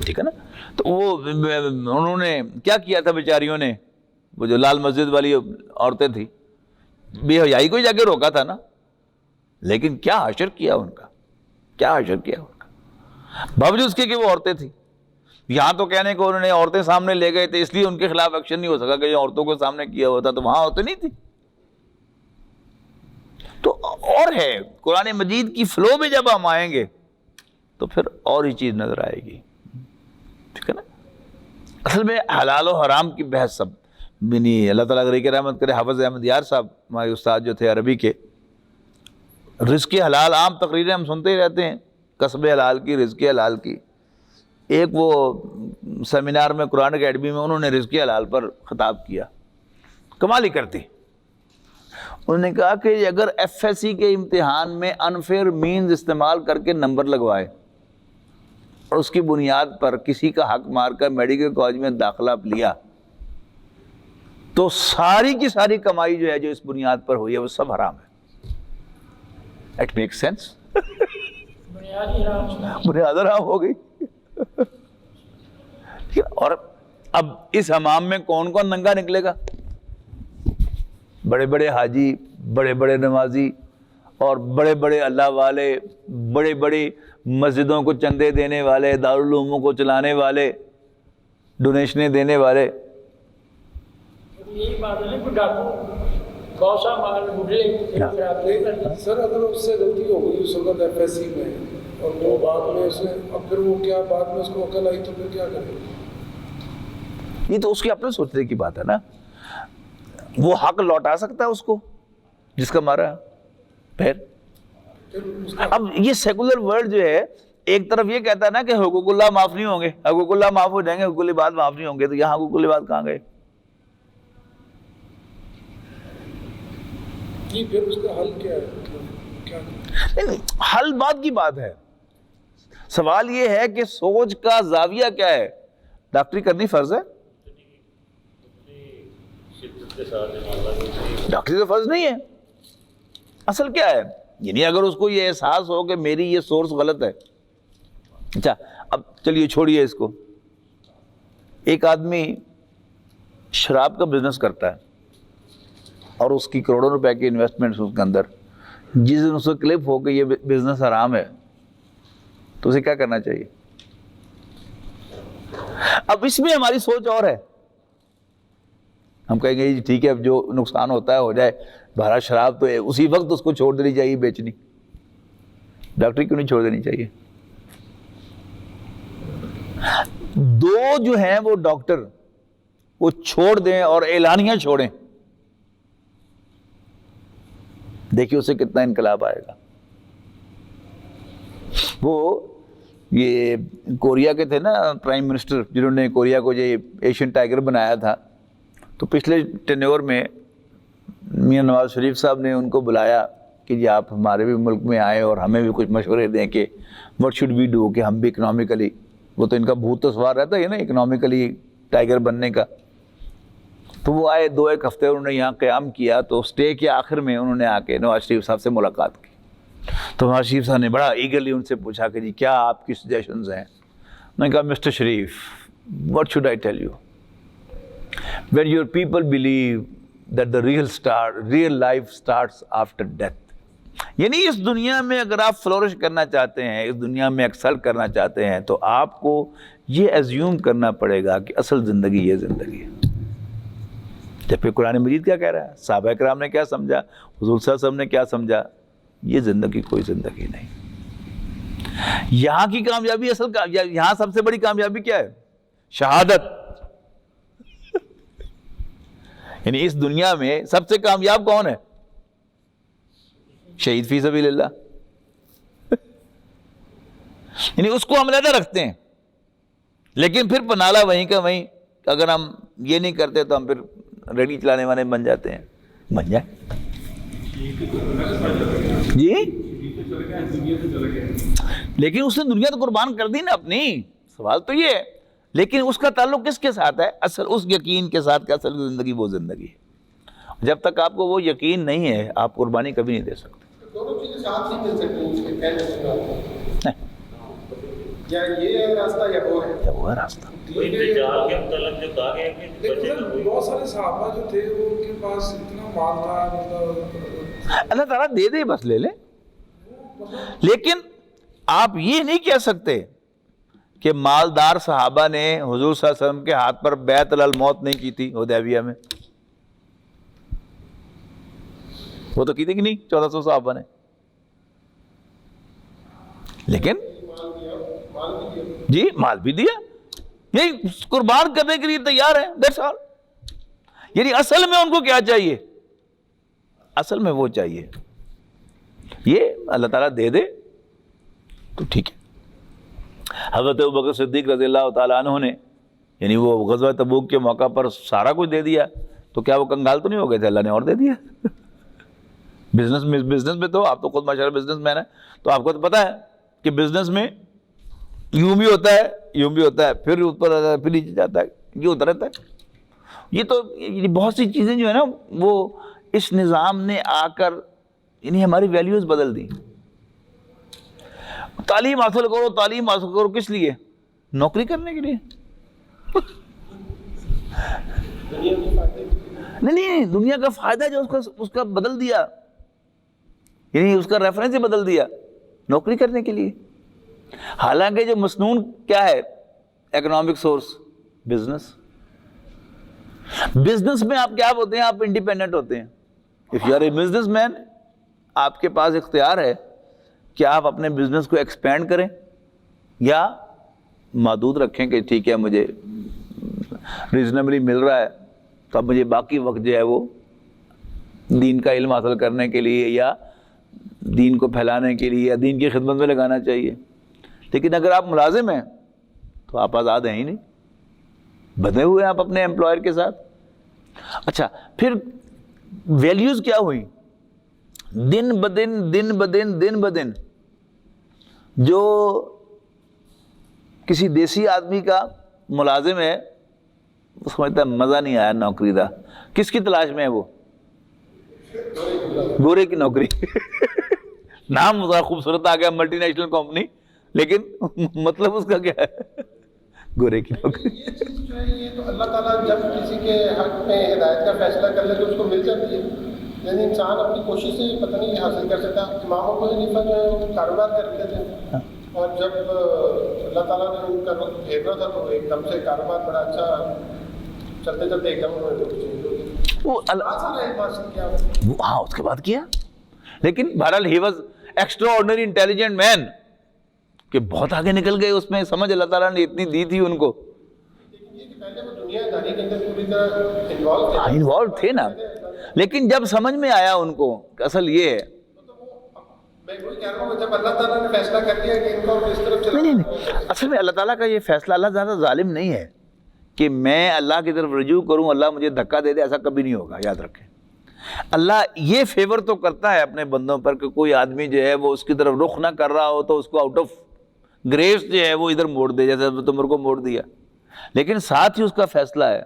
ٹھیک ہے نا. تو وہ انہوں نے کیا کیا تھا بیچاریوں نے, وہ جو لال مسجد والی عورتیں تھیں, بے حیائی کو جا کے روکا تھا نا، لیکن کیا حشر کیا ان کا، کیا حشر کیا ان کا، باوجود اس کے کہ وہ عورتیں تھیں۔ یہاں تو کہنے کو انہوں نے عورتیں سامنے لے گئے تھے اس لیے ان کے خلاف ایکشن نہیں ہو سکا کہ جو عورتوں کو سامنے کیا ہوا تھا تو وہاں عورتیں نہیں تھیں۔ تو اور ہے قرآن مجید کی فلو میں جب ہم آئیں گے تو پھر اور ہی چیز نظر آئے گی، ٹھیک ہے نا۔ اصل میں حلال و حرام کی بحث سب نہیں، اللہ تعالیٰ غریق رحمت کرے حافظ احمد یار صاحب ہمارے استاد جو تھے عربی کے، رزق حلال عام تقریریں ہم سنتے ہی رہتے ہیں، کسب حلال کی، رزق حلال کی۔ ایک وہ سیمینار میں قرآن اکیڈمی میں انہوں نے رزق حلال پر خطاب کیا، کمال ہی کرتی۔ انہوں نے کہا کہ اگر ایف ایس سی کے امتحان میں انفیئر مینز استعمال کر کے نمبر لگوائے اور اس کی بنیاد پر کسی کا حق مار کر میڈیکل کالج میں داخلہ لیا تو ساری کی ساری کمائی جو ہے جو اس بنیاد پر ہوئی ہے وہ سب حرام ہے۔ اٹ میک سینس، بنیاد حرام ہو گئی۔ اور اب اس حمام میں کون کون ننگا نکلے گا؟ بڑے بڑے حاجی، بڑے بڑے نمازی اور بڑے بڑے اللہ والے، بڑے بڑے مسجدوں کو چندے دینے والے، دارالعلوموں کو چلانے والے، ڈونیشنیں دینے والے۔
یہی بات ہے کہ ڈاکو بہت سا مال بڑھے
سر اگر اس سے غلطی ہو گئی اس وقت ایف ایس سی میں اور وہ بعد میں اسے اب پھر وہ کیا بعد میں اس کو عقل آئی تو پھر کیا کرے؟
یہ تو اس کی اپنے سوچنے کی بات ہے نا، وہ حق لوٹا سکتا ہے اس کو جس کا مارا ہے۔ پھر اب یہ سیکولر ورلڈ جو ہے ایک طرف یہ کہتا ہے نا کہ حقوق اللہ معاف نہیں ہوں گے، حقوق اللہ معاف ہو جائیں گے، حقوق العباد معاف نہیں ہوں گے، تو یہاں حقوق العباد کہاں گئے؟
جی پھر اس کا حل کیا ہے؟ کیا
نہیں، حل بات کی بات ہے، سوال یہ ہے کہ سوچ کا زاویہ کیا ہے۔ ڈاکٹری کرنی فرض ہے؟ ڈاکٹری تو فرض نہیں ہے۔ اصل کیا ہے، یعنی اگر اس کو یہ احساس ہو کہ میری یہ سورس غلط ہے، اچھا اب چلیے چھوڑیے اس کو، ایک آدمی شراب کا بزنس کرتا ہے اور اس کی کروڑوں روپے کی انویسٹمنٹ اس کے اندر، جس دن اس کو کلپ ہو کہ یہ بزنس حرام ہے تو اسے کیا کرنا چاہیے؟ اب اس میں ہماری سوچ اور ہے، ہم کہیں گے جی ٹھیک ہے اب جو نقصان ہوتا ہے ہو جائے، بہرحال شراب تو اسی وقت اس کو چھوڑ دینی چاہیے بیچنی، ڈاکٹری کیوں نہیں چھوڑ دینی چاہیے؟ دو جو ہیں وہ ڈاکٹر وہ چھوڑ دیں اور اعلانیہ چھوڑیں، دیکھیے اس سے کتنا انقلاب آئے گا۔ وہ یہ کوریا کے تھے نا پرائم منسٹر، جنہوں نے کوریا کو یہ ایشین ٹائیگر بنایا تھا، تو پچھلے ٹینیور میں میاں نواز شریف صاحب نے ان کو بلایا کہ جی آپ ہمارے بھی ملک میں آئے اور ہمیں بھی کچھ مشورے دیں کہ what should we do، کہ ہم بھی اکنامکلی، وہ تو ان کا بھوت تو سوار رہتا ہے نا اکنامکلی ٹائیگر بننے کا۔ تو وہ آئے، 2-1 ہفتے انہوں نے یہاں قیام کیا، تو اسٹے کے آخر میں انہوں نے آ کے نواز شریف صاحب سے ملاقات کی، تو نواز شریف صاحب نے بڑا ایگرلی ان سے پوچھا کہ جی کیا آپ کی سجیشنز ہیں؟ میں نے کہا mister Sharif what should I tell you when your people believe that the real life starts after death، یعنی اس دنیا میں اگر آپ فلورش کرنا چاہتے ہیں، اس دنیا میں ایکسل کرنا چاہتے ہیں، تو آپ کو یہ ایزیوم کرنا پڑے گا کہ اصل زندگی یہ زندگی ہے۔ جب پھر قرآن مجید کیا کہہ رہا ہے، صحابہ کرام نے کیا سمجھا، حضور صلی اللہ علیہ وسلم نے کیا سمجھا، یہ زندگی کوئی زندگی نہیں۔ یہاں کی کامیابی، اصل یہاں سب سے بڑی کامیابی کیا ہے؟ شہادت۔ یعنی اس دنیا میں سب سے کامیاب کون ہے؟ شہید فی سبیل اللہ۔ یعنی اس کو ہم علیحدہ رکھتے ہیں، لیکن پھر پنالا وہیں کا وہیں، اگر ہم یہ نہیں کرتے تو ہم پھر ریڈی چلانے والے بن جاتے ہیں۔ بن جائے جی، لیکن اس نے دنیا تو قربان کر دی نا اپنی، سوال تو یہ ہے، لیکن اس کا تعلق کس کے ساتھ ہے؟ اصل اس یقین کے ساتھ کہ اصل زندگی وہ زندگی ہے۔ جب تک آپ کو وہ یقین نہیں ہے آپ قربانی کبھی نہیں دے سکتے۔
دونوں چیزیں ساتھ ہی مل سکتی ہیں، اس کے کہنے سے یا یہ ہے راستہ یا وہ ہے؟
کیا وہ ہے راستہ؟
کوئی دجال کے متعلق جو کہا گیا کہ
لیکن
بچے کا
سر
کوئی
بہت سارے صحابہ جو تھے وہ ان کے پاس اتنا مال تھا، مطلب
اللہ تعالیٰ دے دے بس لے لیں. لیکن آپ یہ نہیں کہہ سکتے کہ مالدار صحابہ نے حضور صلی اللہ علیہ وسلم کے ہاتھ پر بیعت الموت نہیں کی تھی حدیبیہ میں. وہ تو کی تھی کہ نہیں 1400 صحابہ نے. لیکن جی مال بھی دیا، یہی قربان کرنے کے لیے تیار ہے. That's all. یعنی اصل میں ان کو کیا چاہیے؟ اصل میں وہ چاہیے یہ اللہ تعالیٰ دے دے تو ٹھیک ہے. حضرت ابوبکر صدیق رضی اللہ تعالیٰ عنہ نے یعنی وہ غزوہ تبوک کے موقع پر سارا کچھ دے دیا تو کیا وہ کنگال تو نہیں ہو گئے تھے؟ اللہ نے اور دے دیا. بزنس میں تو آپ تو خود ماشاءاللہ بزنس مین ہیں تو آپ کو تو پتہ ہے کہ بزنس میں یوں بھی ہوتا ہے یوں بھی ہوتا ہے، پھر اوپر آتا ہے پھر نیچے جاتا ہے، یہ ہوتا رہتا ہے. یہ تو بہت سی چیزیں جو ہے نا وہ اس نظام نے آ کر یعنی ہماری ویلیوز بدل دی. تعلیم حاصل کرو، تعلیم حاصل کرو کس لیے؟ نوکری کرنے کے لیے. نہیں دنیا کا فائدہ جو اس کا بدل دیا، یعنی اس کا ریفرنس ہی بدل دیا نوکری کرنے کے لیے. حالانکہ جو مسنون کیا ہے اکنامک سورس؟ بزنس. بزنس میں آپ کیا ہوتے ہیں؟ آپ انڈیپینڈنٹ ہوتے ہیں. If you are a businessman آپ کے پاس اختیار ہے کہ آپ اپنے بزنس کو ایکسپینڈ کریں یا محدود رکھیں کہ ٹھیک ہے مجھے ریزنیبلی مل رہا ہے تو اب مجھے باقی وقت جو ہے وہ دین کا علم حاصل کرنے کے لیے یا دین کو پھیلانے کے لیے یا دین کی خدمت میں لگانا چاہیے. لیکن اگر آپ ملازم ہیں تو آپ آزاد ہیں ہی نہیں، بدھے ہوئے ہیں آپ اپنے امپلائر کے ساتھ. اچھا پھر ویلیوز کیا ہوئی؟ دن بدن جو کسی دیسی آدمی کا ملازم ہے وہ سمجھتا ہے مزہ نہیں آیا نوکری دا. کس کی تلاش میں ہے وہ؟ گورے کی نوکری. نام ذرا خوبصورت آ گیا ملٹی نیشنل کمپنی، لیکن مطلب اس کا کیا ہے؟ گورے کی نوکری.
یہ چیز جو ہے یہ تو اللہ تعالیٰ جب کسی کے حق میں ہدایت کا فیصلہ کر لے تو اس کو مل جاتی ہے. یعنی انسان اپنی کوشش سے پتہ نہیں حاصل کر سکتا. امام ابو حنیفہ جو ہے وہ کاروبار کرتے تھے اور جب اللہ تعالیٰ نے ان کا رخ پھیرنا تھا تو ایک دم سے کاروبار بڑا اچھا چلتے چلتے ایک دم انہوں نے
وہ ہاں اس کے بعد کیا. لیکن بہرحال he was extraordinary intelligent man کہ بہت آگے نکل گئے اس میں. سمجھ اللہ تعالیٰ نے اتنی دی تھی ان کو. انوالو تھے نا، لیکن جب سمجھ میں آیا ان کو کہ اصل یہ ہے.
جب اللہ تعالیٰ نے فیصلہ کر دیا کہ ان کو اس طرف چلا
نہیں اصل میں اللہ تعالیٰ کا یہ فیصلہ، اللہ زیادہ ظالم نہیں ہے کہ میں اللہ کی طرف رجوع کروں اللہ مجھے دھکا دے دے، ایسا کبھی نہیں ہوگا. یاد رکھیں اللہ یہ فیور تو کرتا ہے اپنے بندوں پر کہ کوئی آدمی جو ہے وہ اس کی طرف رخ نہ کر رہا ہو تو اس کو آؤٹ آف گریس جو ہے وہ ادھر موڑ دے، جیسے تمہر کو موڑ دیا. لیکن ساتھ ہی اس کا فیصلہ ہے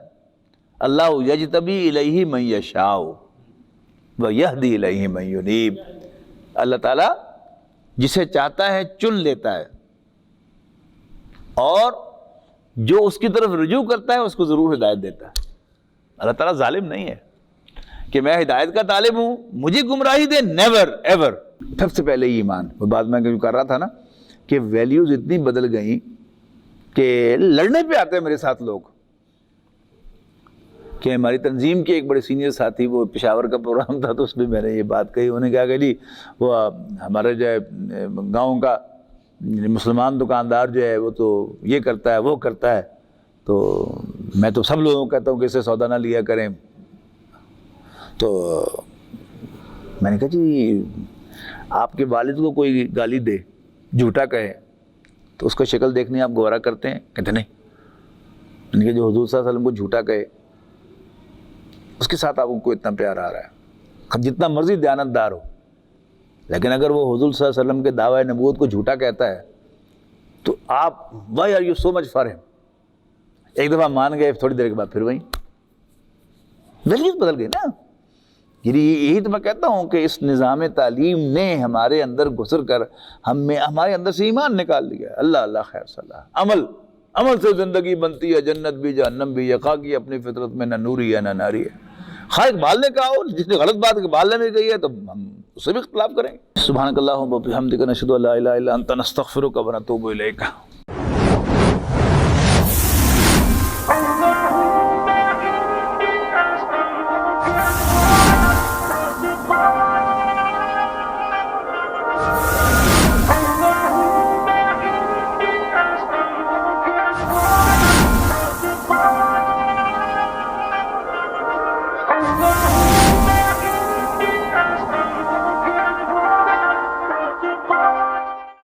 اللہ یجتبی الیہ من یشاء ویہدی الیہ من ینیب. اللہ تعالیٰ جسے چاہتا ہے چن لیتا ہے اور جو اس کی طرف رجوع کرتا ہے اس کو ضرور ہدایت دیتا ہے. اللہ تعالیٰ ظالم نہیں ہے کہ میں ہدایت کا طالب ہوں مجھے گمراہی دے، نیور ایور. سب سے پہلے ایمان. وہ بات میں کر رہا تھا نا کہ ویلیوز اتنی بدل گئیں کہ لڑنے پہ آتے ہیں میرے ساتھ لوگ. کہ ہماری تنظیم کے ایک بڑے سینئر ساتھی، وہ پشاور کا پروگرام تھا تو اس میں میں نے یہ بات کہی. انہوں نے کہا کہ جی وہ ہمارے جو ہے گاؤں کا مسلمان دکاندار جو ہے وہ تو یہ کرتا ہے وہ کرتا ہے، تو میں تو سب لوگوں کو کہتا ہوں کہ اسے سودا نہ لیا کریں. تو میں نے کہا جی آپ کے والد کو کوئی گالی دے، جھوٹا کہے، تو اس کا شکل دیکھنے آپ گوارا کرتے ہیں؟ کہتے نہیں. میں نے کہا جو حضور صلی اللہ علیہ وسلم کو جھوٹا کہے اس کے ساتھ آپ کو اتنا پیار آ رہا ہے، جتنا مرضی دیانت دار ہو، لیکن اگر وہ حضور صلی اللہ علیہ وسلم کے دعوی نبوت کو جھوٹا کہتا ہے تو آپ why are you so much for him. ایک دفعہ مان گئے، تھوڑی دیر کے بعد پھر وہیں ویلیوز بدل گئی نا. یہی تو میں کہتا ہوں کہ اس نظام تعلیم نے ہمارے اندر گزر کر ہمارے اندر سے ایمان نکال دیا ہے۔ اللہ اللہ خیر صلاح۔ عمل سے زندگی بنتی ہے، جنت بھی جہنم بھی ہے، خواہ کی اپنی فطرت میں نہ نوری ہے نہ ناری ہے۔ خواہ بالنے کا ہو، جس نے غلط بات کے بالنے میں گئی ہے تو ہم اس سے بھی اختلاف کریں گے۔ سبحانک اللہم و بحمدک، نشہد ان لا الہ الا انت، نستغفرک و نتوب الیک۔